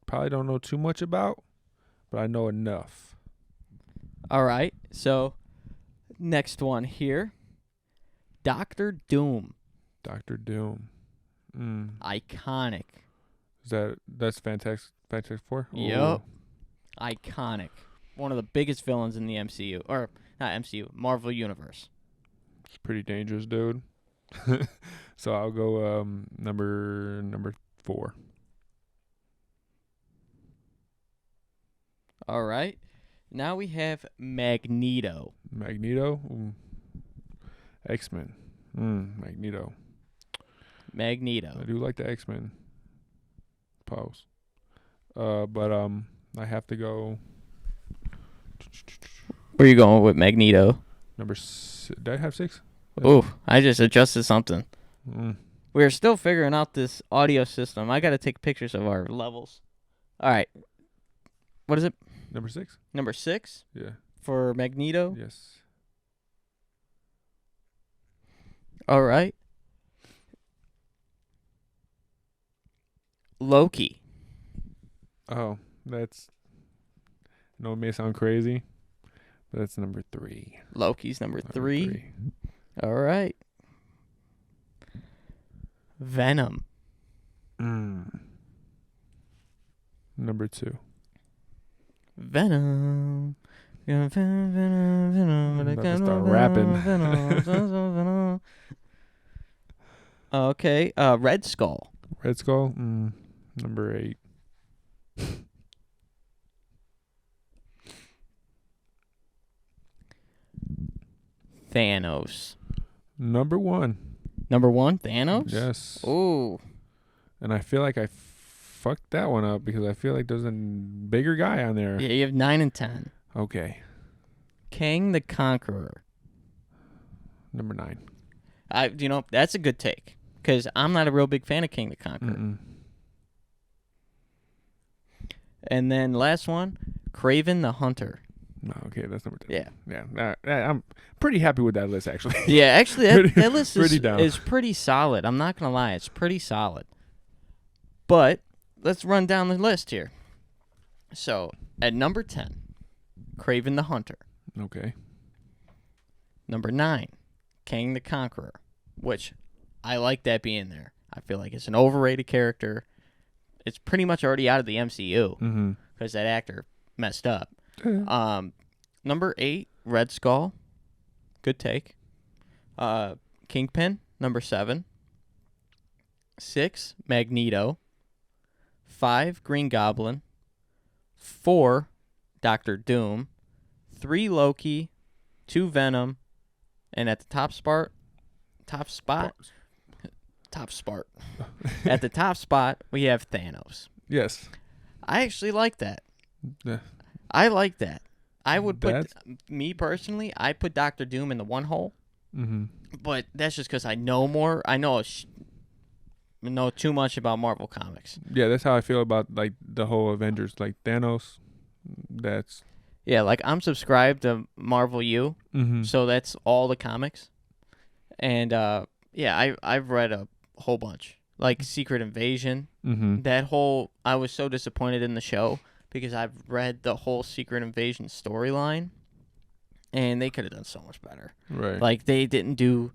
probably don't know too much about, but I know enough. All right. So next one here, Doctor Doom. Doctor Doom. Iconic. That's Fantastic Four? Yep. Ooh. Iconic. One of the biggest villains in the MCU, or not MCU, Marvel Universe. It's pretty dangerous, dude. So I'll go number 4. All right. Now we have Magneto. Magneto? X-Men. Magneto. I do like the X-Men. Pause. But I have to go. Where are you going with Magneto? Did I have 6? Ooh, I just adjusted something. Mm. We're still figuring out this audio system. I got to take pictures of our levels. All right. What is it? Number 6? Number 6 Yeah. for Magneto. Yes. All right. Loki. Oh, that's. I know it may sound crazy, but that's number 3. Loki's number 3. All right. Venom. Number 2. Venom. I'm about to start rapping. Venom. Okay. Red Skull. Red Skull. Number 8. Thanos. Number 1. Number 1, Thanos? Yes. Ooh. And I feel like I fucked that one up because I feel like there's a bigger guy on there. Yeah, you have 9 and 10. Okay. Kang the Conqueror. Number 9. That's a good take because I'm not a real big fan of King the Conqueror. And then last one, Kraven the Hunter. No, okay, that's number 10. Yeah. Yeah. I'm pretty happy with that list, actually. Yeah, actually, that list is pretty solid. I'm not going to lie. It's pretty solid. But let's run down the list here. So, at number 10, Kraven the Hunter. Okay. Number 9, Kang the Conqueror, which I like that being there. I feel like it's an overrated character. It's pretty much already out of the MCU because that actor messed up. Number 8, Red Skull. Good take. Kingpin, number 7. 6, Magneto. 5, Green Goblin. 4, Doctor Doom. 3, Loki. 2, Venom. And at the top spot. At the top spot, we have Thanos. Yes. I actually like that. Yeah. I like that. I would me personally, I put Doctor Doom in the one hole. But that's just because I know more. I know too much about Marvel Comics. Yeah, that's how I feel about like the whole Avengers. Like Thanos, that's. Yeah, like I'm subscribed to Marvel U, so that's all the comics. And I've read a whole bunch. Like Secret Invasion. That whole, I was so disappointed in the show because I've read the whole Secret Invasion storyline, and they could have done so much better. Right. Like they didn't do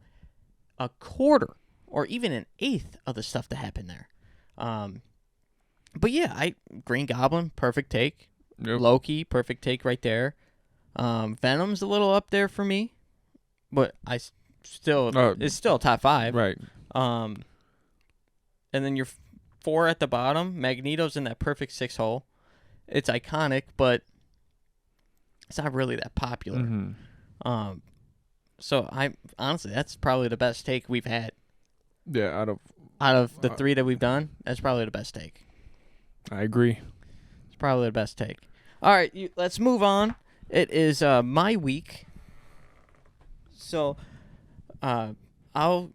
a quarter or even an eighth of the stuff that happened there. But yeah, Green Goblin, perfect take. Yep. Loki, perfect take right there. Venom's a little up there for me, but it's still top 5. Right. And then your 4 at the bottom, Magneto's in that perfect 6 hole. It's iconic, but it's not really that popular. So honestly, that's probably the best take we've had. Yeah, out of the 3 that we've done, that's probably the best take. I agree. It's probably the best take. All right, let's move on. It is my week. So I'll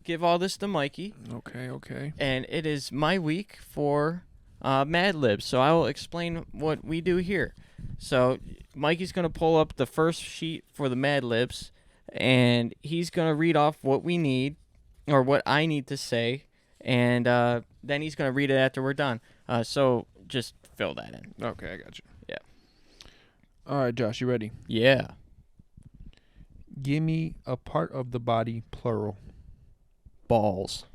give all this to Mikey. Okay. And it is my week for Mad Libs. So I will explain what we do here. So Mikey's going to pull up the first sheet for the Mad Libs, and he's going to read off what we need, or what I need to say, and then he's going to read it after we're done. So just fill that in. Okay, I got you. Yeah. All right, Josh, you ready? Yeah. Give me a part of the body, plural. Balls.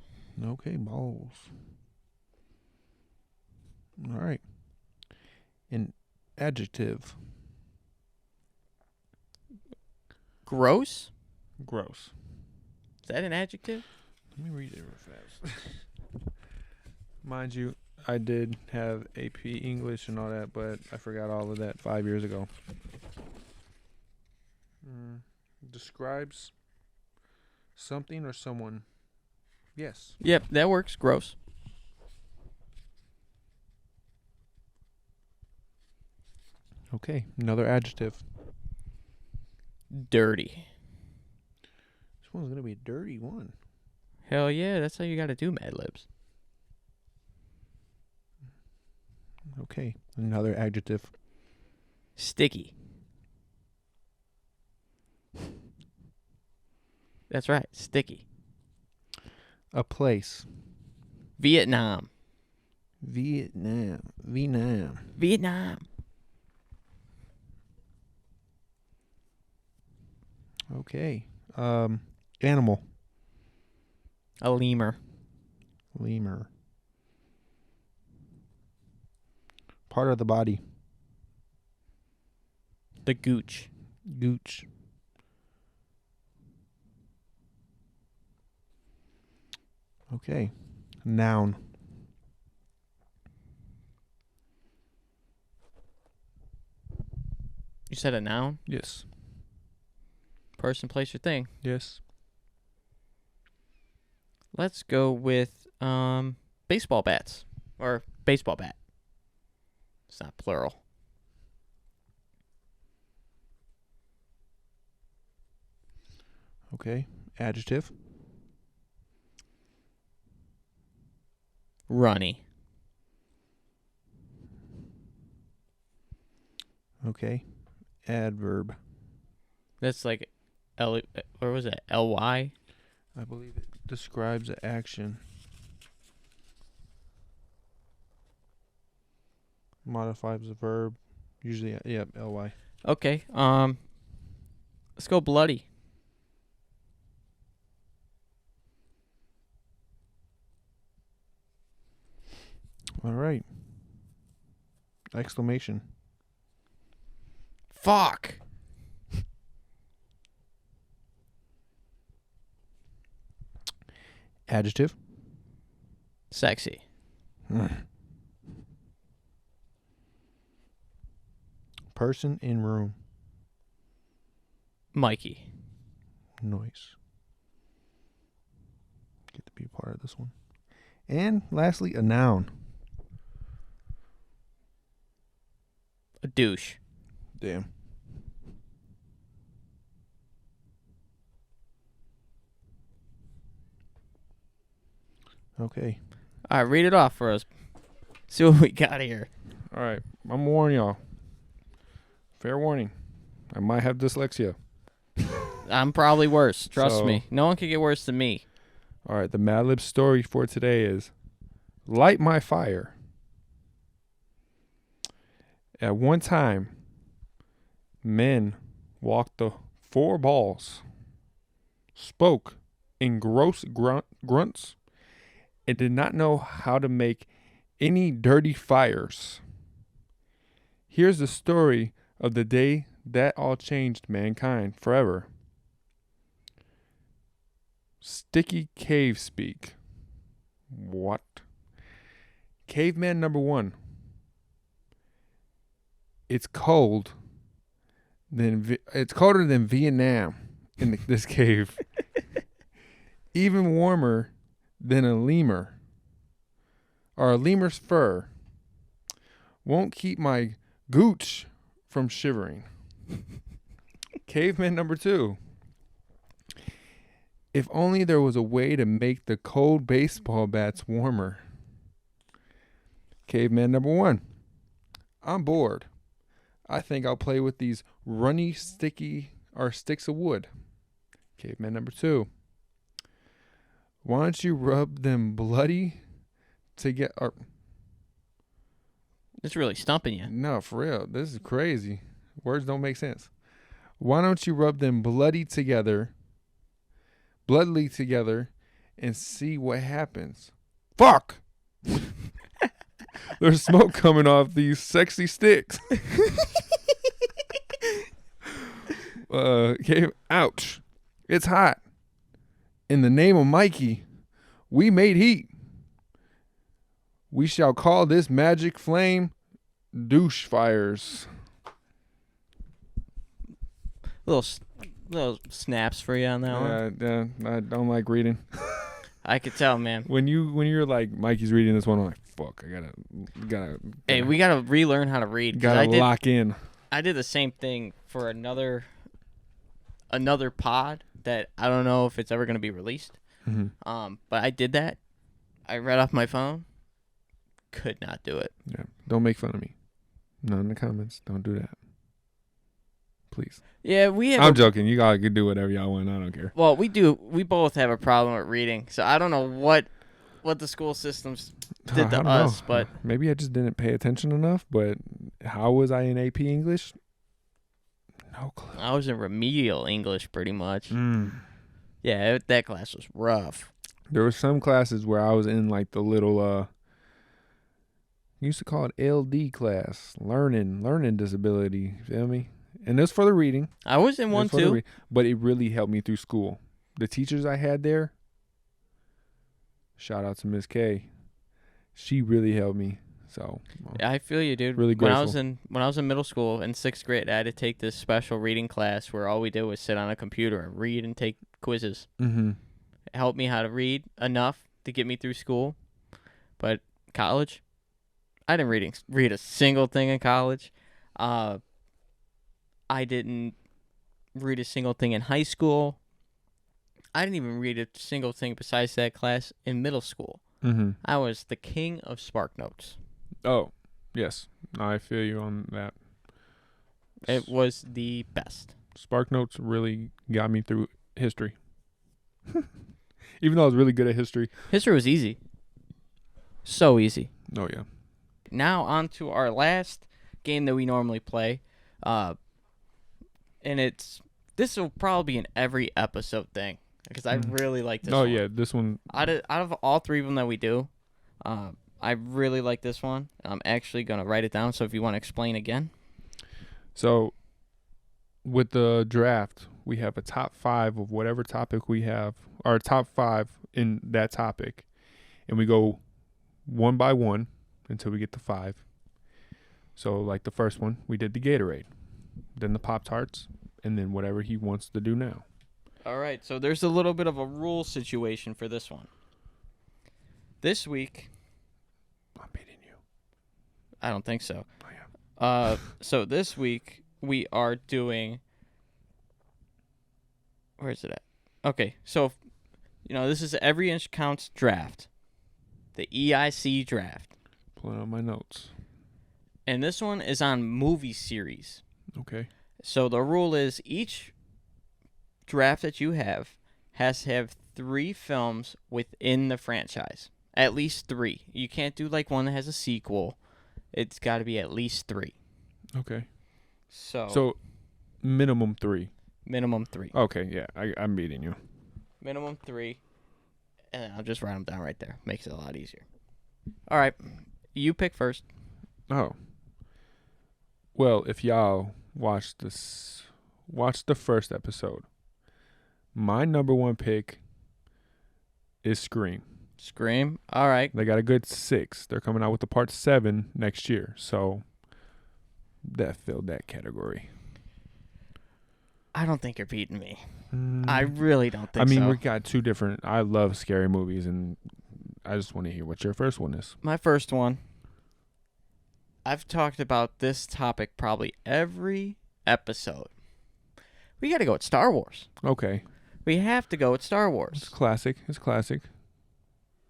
Okay, balls. All right. An adjective. Gross? Gross. Is that an adjective? Let me read it real fast. Mind you, I did have AP English and all that, but I forgot all of that 5 years ago. Describes something or someone. Yes. Yep, that works. Gross. Okay, another adjective. Dirty. This one's going to be a dirty one. Hell yeah, that's how you got to do Mad Libs. Okay, another adjective. Sticky. That's right, sticky. A place. Vietnam. Vietnam. Vietnam. Okay. Animal. A lemur. Lemur. Part of the body. The gooch. Gooch. Okay. Noun. You said a noun? Yes. Person, place, or thing. Yes. Let's go with baseball bats. Or baseball bat. It's not plural. Okay. Adjective. Runny. Okay. Adverb. That's like L, or was it ly? I believe it describes an action. Modifies a verb. Usually, yeah, ly. Okay. Let's go bloody. All right. Exclamation. Fuck. Adjective. Sexy. Person in room. Mikey. Noise. Get to be a part of this one. And lastly, a noun. A douche. Damn. Okay. All right, read it off for us. See what we got here. All right. I'm warning y'all. Fair warning. I might have dyslexia. I'm probably worse. Trust So- me. No one can get worse than me. All right. The Mad Lib story for today is Light My Fire. At one time, men walked the 4 balls, spoke in gross grunts, and did not know how to make any dirty fires. Here's the story of the day that all changed mankind forever. Sticky cave speak. What? Caveman number 1. It's cold. It's colder than Vietnam in this cave. Even warmer than a lemur. Or a lemur's fur. Won't keep my gooch from shivering. Caveman number 2. If only there was a way to make the cold baseball bats warmer. Caveman number 1. I'm bored. I think I'll play with these runny, sticky, or sticks of wood. Caveman number 2. Why don't you rub them bloody to get... It's really stumping you. No, for real. This is crazy. Words don't make sense. Why don't you rub them bloodily together, and see what happens? Fuck! There's smoke coming off these sexy sticks. Okay. Ouch. It's hot. In the name of Mikey, we made heat. We shall call this magic flame douche fires. Little snaps for you on that one. Yeah, I don't like reading. I could tell, man. When you're like, Mikey's reading this one, I'm like, fuck, I gotta. Hey, we gotta relearn how to read. Gotta lock in. I did the same thing for another pod that I don't know if it's ever gonna be released. Mm-hmm. But I did that. I read off my phone. Could not do it. Yeah, don't make fun of me. Not in the comments. Don't do that. Please. Yeah, I'm joking. You all can do whatever y'all want. I don't care. Well, we do. We both have a problem with reading, so I don't know what the school systems did to us, but maybe I just didn't pay attention enough. But how was I in AP English? No clue. I was in remedial English pretty much. Yeah, that class was rough. There were some classes where I was in like the little used to call it LD class, learning disability. You feel me? And this for the reading. I was in one too. But it really helped me through school. The teachers I had there, shout out to Miss K. She really helped me. So yeah, I feel you, dude. Really grateful. When I was in middle school in 6th grade, I had to take this special reading class where all we did was sit on a computer and read and take quizzes. Mm-hmm. It helped me how to read enough to get me through school. But college, I didn't read a single thing in college. I didn't read a single thing in high school. I didn't even read a single thing besides that class in middle school. Mm-hmm. I was the king of SparkNotes. Oh, yes. I feel you on that. It was the best. SparkNotes really got me through history. Even though I was really good at history. History was easy. So easy. Oh, yeah. Now on to our last game that we normally play. And this will probably be an every episode thing because I really like this one. Oh, yeah, this one. Out of all 3 of them that we do, I really like this one. I'm actually going to write it down, so if you want to explain again. So, with the draft, we have a top 5 of whatever topic we have, our top 5 in that topic, and we go one by one until we get to 5. So, like the first one, we did the Gatorade, then the Pop-Tarts, and then whatever he wants to do now. All right, so there's a little bit of a rule situation for this one. This week... I'm beating you. I don't think so. I am. So this week, we are doing... Where is it at? Okay, so, this is Every Inch Counts draft. The EIC draft. Pulling out my notes. And this one is on movie series. Okay. So the rule is each draft that you have has to have 3 films within the franchise. At least 3. You can't do like one that has a sequel. It's got to be at least 3. Okay. So minimum 3. Minimum 3. Okay, yeah, I'm beating you. Minimum 3. And I'll just write them down right there. Makes it a lot easier. All right. You pick first. Oh. Well, if y'all watch the first episode, my number 1 pick is Scream. Scream. All right. They got a good 6. They're coming out with the part 7 next year, so that filled that category. I don't think you're beating me. I really don't think so. I mean, we got 2 different... I love scary movies, and I just want to hear what your first one is. My first one. I've talked about this topic probably every episode. We got to go with Star Wars. Okay. We have to go with Star Wars. It's classic.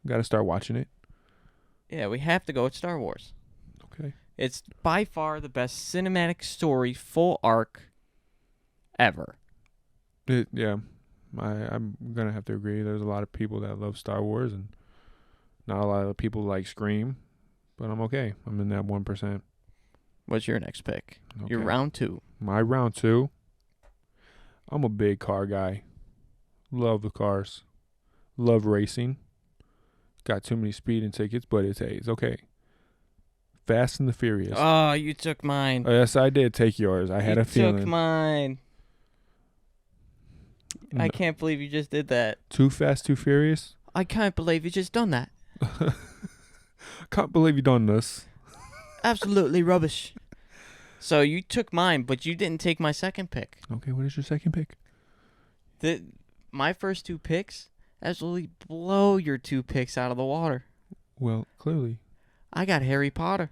Got to start watching it. Yeah, we have to go with Star Wars. Okay. It's by far the best cinematic story, full arc ever. Yeah, I'm gonna have to agree. There's a lot of people that love Star Wars, and not a lot of people like Scream, but I'm okay. I'm in that 1%. What's your next pick? Okay. Your round 2. My round 2. I'm a big car guy. Love the cars. Love racing. Got too many speeding tickets, but it's okay. Fast and the Furious. Oh, you took mine. Yes, I did take yours. I had a feeling. You took mine. No. I can't believe you just did that. Too Fast, Too Furious? I can't believe you just done that. Can't believe you done this. Absolutely rubbish. So you took mine, but you didn't take my second pick. Okay, what is your second pick? My first 2 picks absolutely blow your 2 picks out of the water. Well, clearly. I got Harry Potter.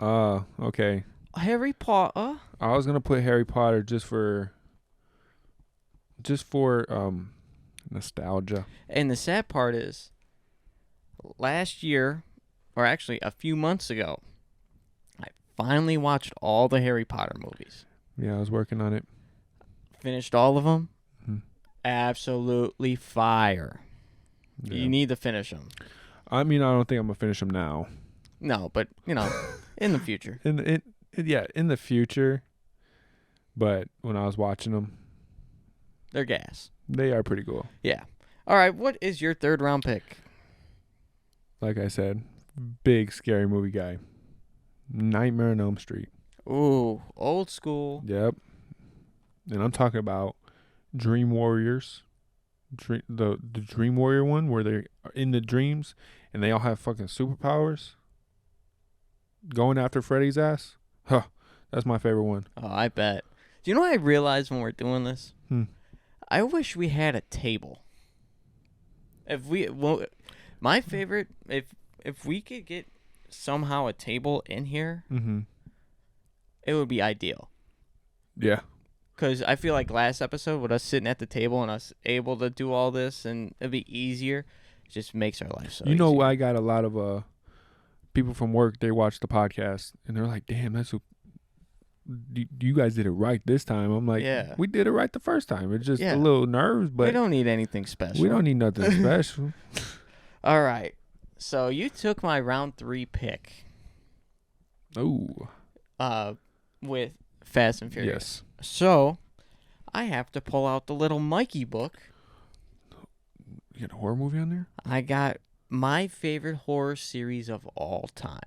Okay. Harry Potter? I was gonna put Harry Potter just for nostalgia. And the sad part is, last year, or actually a few months ago, I finally watched all the Harry Potter movies. Yeah, I was working on it. Finished all of them. Mm-hmm. Absolutely fire. Yeah. You need to finish them. I mean, I don't think I'm gonna finish them now. No, but in the future. In the future. But when I was watching them, They're gas. they are pretty cool. Yeah. All right, what is your third round pick? Like I said, big scary movie guy. Nightmare on Elm Street. Ooh, old school. Yep. And I'm talking about Dream Warriors. The Dream Warrior one where they're in the dreams and they all have fucking superpowers. Going after Freddy's ass. Huh. That's my favorite one. Oh, I bet. Do you know what I realized when we're doing this? I wish we had a table. My favorite, if we could get somehow a table in here, it would be ideal. Yeah. Because I feel like last episode with us sitting at the table and us able to do all this and it'd be easier, it just makes our life so easy. I got a lot of people from work, they watch the podcast and they're like, damn, you guys did it right this time. I'm like, yeah, we did it right the first time. It's just a little nerves, but we don't need anything special. We don't need nothing special. All right. So you took my round 3 pick. Oh. With Fast and Furious. Yes. So I have to pull out the little Mikey book. You got a horror movie on there? I got my favorite horror series of all time.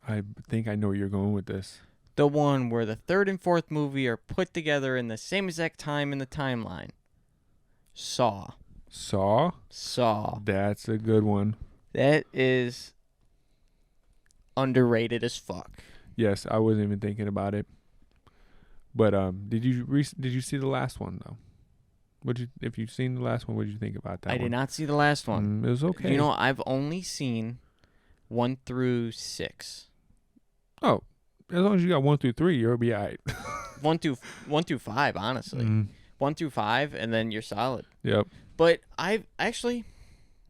I think I know where you're going with this. The one where the 3rd and 4th movie are put together in the same exact time in the timeline. Saw. Saw? That's a good one. That is underrated as fuck. Yes, I wasn't even thinking about it. But did you see the last one though? If you've seen the last one, what did you think about that? I did not see the last one. It was okay. I've only seen 1 through 6. Oh, as long as you got 1 through 3, you'll be alright. 1 through 5, honestly. 1 through 5, and then you're solid. Yep. But I've actually,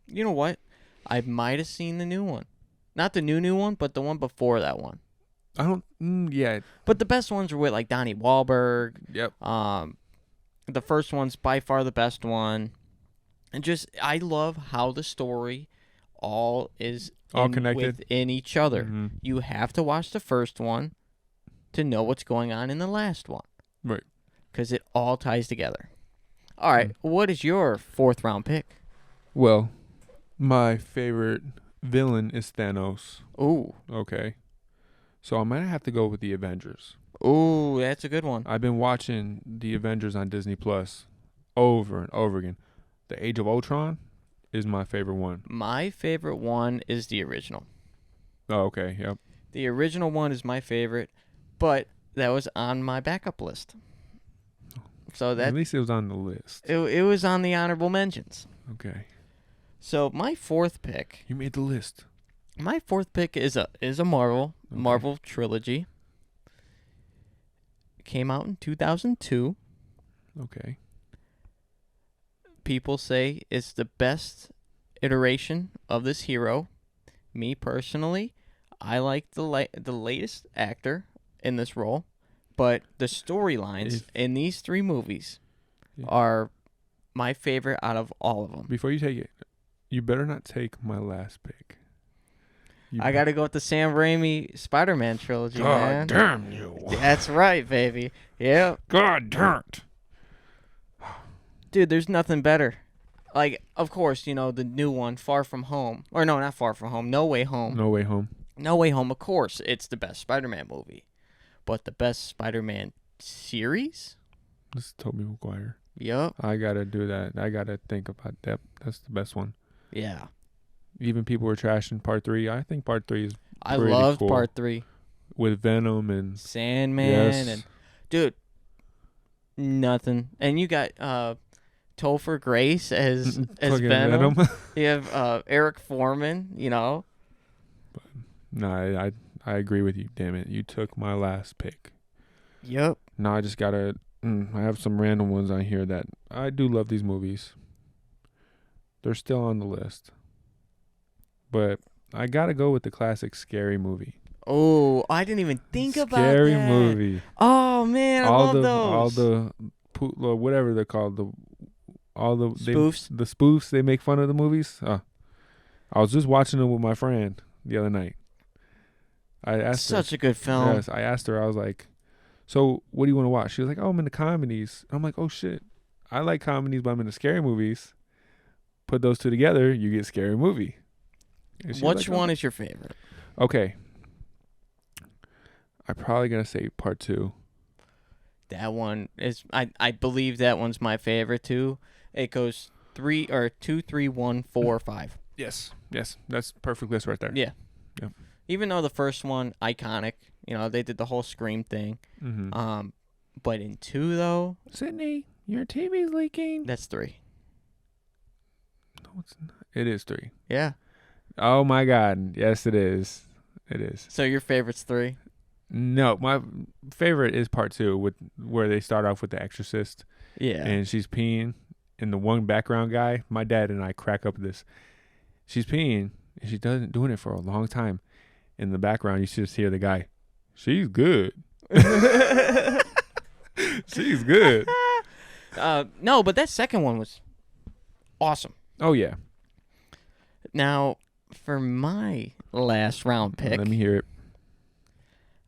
you know what? I might have seen the new one. Not the new one, but the one before that one. I don't. Yeah. But the best ones were with like Donnie Wahlberg. Yep. The first one's by far the best one, and just I love how the story all connected within each other. Mm-hmm. You have to watch the first one to know what's going on in the last one. Right. Because it all ties together. All right. What is your 4th round pick? Well, my favorite villain is Thanos. Ooh. Okay. So I might have to go with the Avengers. Ooh, that's a good one. I've been watching the Avengers on Disney Plus over and over again. The Age of Ultron is my favorite one. My favorite one is the original. Oh, okay. Yep. The original one is my favorite, but that was on my backup list. So that at least it was on the list. It was on the honorable mentions. Okay. So my 4th pick. You made the list. My 4th pick is a Marvel trilogy. It came out in 2002. Okay. People say it's the best iteration of this hero. Me personally, I like the latest actor in this role, but the storylines in these 3 movies are my favorite out of all of them. Before you take it, you better not take my last pick. I got to go with the Sam Raimi Spider-Man trilogy, man. God damn you. That's right, baby. Yep. God damn it. Dude, there's nothing better. Like, of course, you know, the new one, Far From Home. Or no, not Far From Home. No Way Home. No Way Home. No Way Home, of course, it's the best Spider-Man movie. But the best Spider-Man series? This is Tobey Maguire. Yup. I got to do that. I got to think about that. That's the best one. Yeah. Even people were trashing part 3. I think part 3 is I pretty loved cool. part 3. With Venom and Sandman and dude, nothing. And you got Topher Grace as Venom. You have Eric Foreman, you know. No, I agree with you. Damn it. You took my last pick. Yep. Now I just got to I have some random ones on here that I do love these movies. They're still on the list. But I got to go with the classic Scary Movie. Oh, I didn't even think about that. Scary Movie. Oh man, I love those. All the whatever they're called, spoofs. The spoofs they make fun of the movies. I was just watching them with my friend the other night. I asked her. Such a good film. Yes, I asked her. I was like, "So, what do you want to watch?" She was like, "Oh, I'm into comedies." I'm like, "Oh shit, I like comedies, but I'm into scary movies." Put those 2 together, you get Scary Movie. Which one is your favorite? Okay. I'm probably going to say part 2. That one is, I believe that one's my favorite too. It goes 2, 3, 1, 4, 5. Yes. That's perfect list right there. Yeah. Yep. Even though the first one, iconic, you know, they did the whole Scream thing. Mm-hmm. But in 2 though. Sydney, your TV's leaking. That's 3. No, it's not. It is 3. Yeah. Oh my God. Yes, it is. It is. So your favorite's 3? No, my favorite is part 2 where they start off with the exorcist. Yeah. And she's peeing, and the one background guy, my dad and I crack up at this. She's peeing, and she doesn't doing it for a long time. In the background, you just hear the guy, "She's good." She's good. No, but that second one was awesome. Oh yeah. Now, for my last round pick, Let me hear it.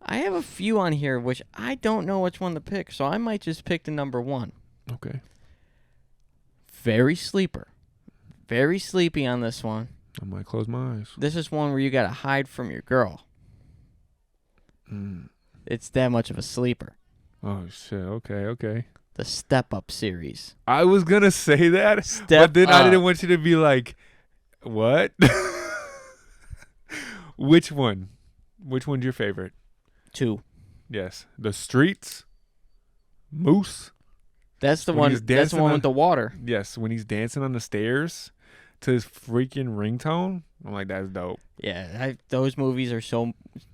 I have a few on here which I don't know which one to pick, so I might just pick the number 1. Okay. Very sleeper. Very sleepy on this one. I might close my eyes. This is one where you gotta hide from your girl. It's that much of a sleeper. Oh shit. Okay. The Step Up series. I was gonna say that, Step but then Up. I didn't want you to be like, "What?" Which one? Which one's your favorite? 2. Yes, The Streets. Moose. That's the When one. he's That's the dancing one on- with the water. Yes, when he's dancing on the stairs to his freaking ringtone. I'm like, that's dope. Yeah, those movies are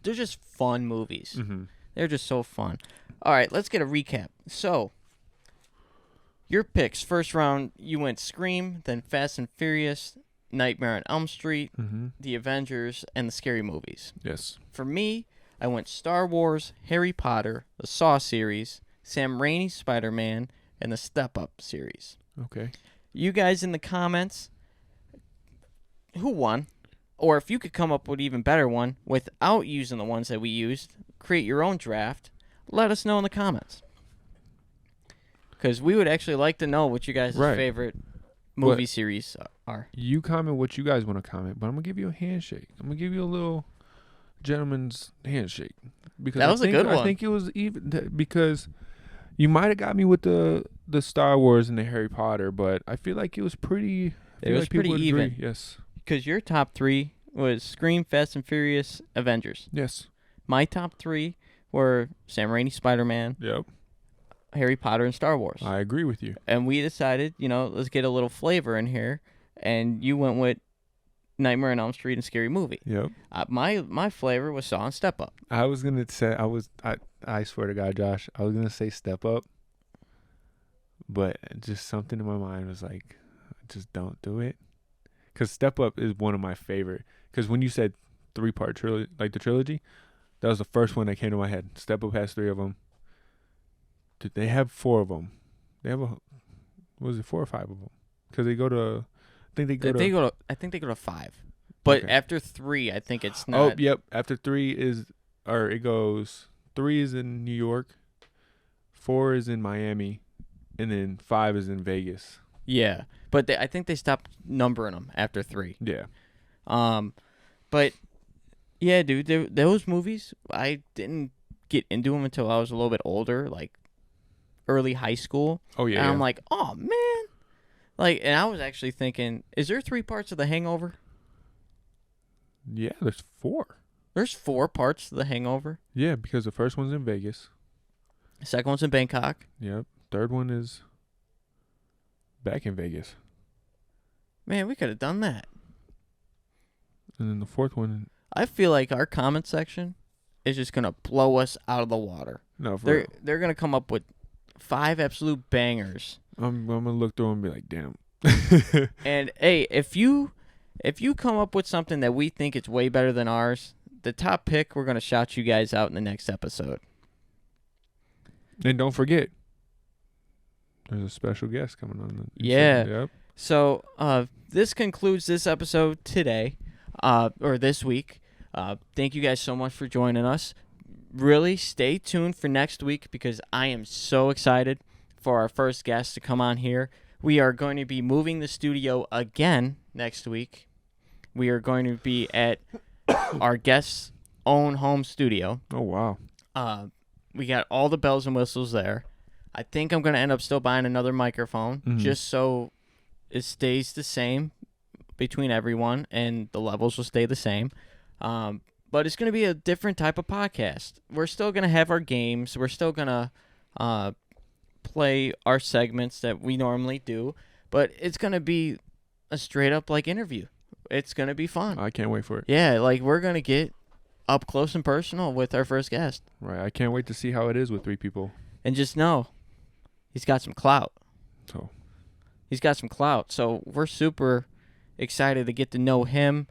they're just fun movies. Mm-hmm. They're just so fun. All right, let's get a recap. So, your picks. First round, you went Scream, then Fast and Furious, Nightmare on Elm Street, Mm-hmm. The Avengers, and the Scary Movies. Yes. For me, I went Star Wars, Harry Potter, the Saw series, Sam Raimi's Spider-Man, and the Step Up series. Okay. You guys in the comments, who won? Or if you could come up with an even better one without using the ones that we used, create your own draft, let us know in the comments. Because we would actually like to know what you guys' favorite movie series are. You comment what you guys want to comment, but I'm going to give you a handshake. I'm going to give you a little gentleman's handshake. Because That was a good one. I think it was even because you might have got me with the Star Wars and the Harry Potter, but I feel like it was pretty. It was pretty even. Yes. Because your top 3 was Scream, Fast and Furious, Avengers. Yes. My top 3 were Sam Raimi, Spider-Man, Yep. Harry Potter, and Star Wars. I agree with you. And we decided, let's get a little flavor in here. And you went with Nightmare on Elm Street and Scary Movie. Yep. My flavor was Saw and Step Up. I was gonna say I swear to God, Josh, I was gonna say Step Up, but just something in my mind was like, just don't do it, because Step Up is one of my favorite. Because when you said 3-part trilogy, like the trilogy. That was the first one that came to my head. Step Up has 3 of them. They have 4 of them. They have was it 4 or 5 of them? Because they go to, I think they go to. I think they go to 5, but Okay. after 3, I think it's not. Oh, yep. After 3 it goes. 3 is in New York, 4 is in Miami, and then 5 is in Vegas. Yeah, but I think they stopped numbering them after 3. Yeah. But yeah, dude, those movies, I didn't get into them until I was a little bit older, like early high school. Oh yeah. And yeah. I'm like, oh man, like, and I was actually thinking, is there 3 parts of The Hangover? Yeah, there's 4. There's 4 parts to The Hangover. Yeah, because the first one's in Vegas. The second one's in Bangkok. Yep. Third one is back in Vegas. Man, we could have done that. And then the fourth one, I feel like our comment section is just gonna blow us out of the water. no, for real. They're gonna come up with 5 absolute bangers. I'm gonna look through them and be like, damn. And hey, if you come up with something that we think is way better than ours, the top pick, we're gonna shout you guys out in the next episode. And don't forget, there's a special guest coming on. Yeah. Yep. So this concludes this episode today, or this week. Thank you guys so much for joining us. Really, stay tuned for next week because I am so excited for our first guest to come on here. We are going to be moving the studio again next week. We are going to be at our guest's own home studio. Oh wow. We got all the bells and whistles there. I think I'm going to end up still buying another microphone just so it stays the same between everyone and the levels will stay the same. But it's going to be a different type of podcast. We're still going to have our games. We're still going to play our segments that we normally do. But it's going to be a straight up like interview. It's going to be fun. I can't wait for it. Yeah, like we're going to get up close and personal with our first guest. Right. I can't wait to see how it is with 3 people. And just know, he's got some clout. So He's got some clout. So we're super excited to get to know him.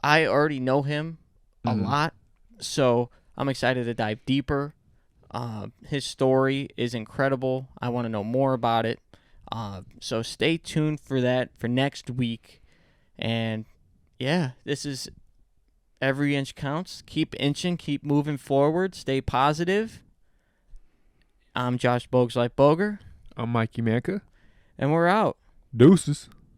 I already know him a lot, so I'm excited to dive deeper. His story is incredible. I want to know more about it. So stay tuned for that for next week. And yeah, this is Every Inch Counts. Keep inching, keep moving forward, stay positive. I'm Josh Bogues Like Boger. I'm Mikey Manka. And we're out. Deuces.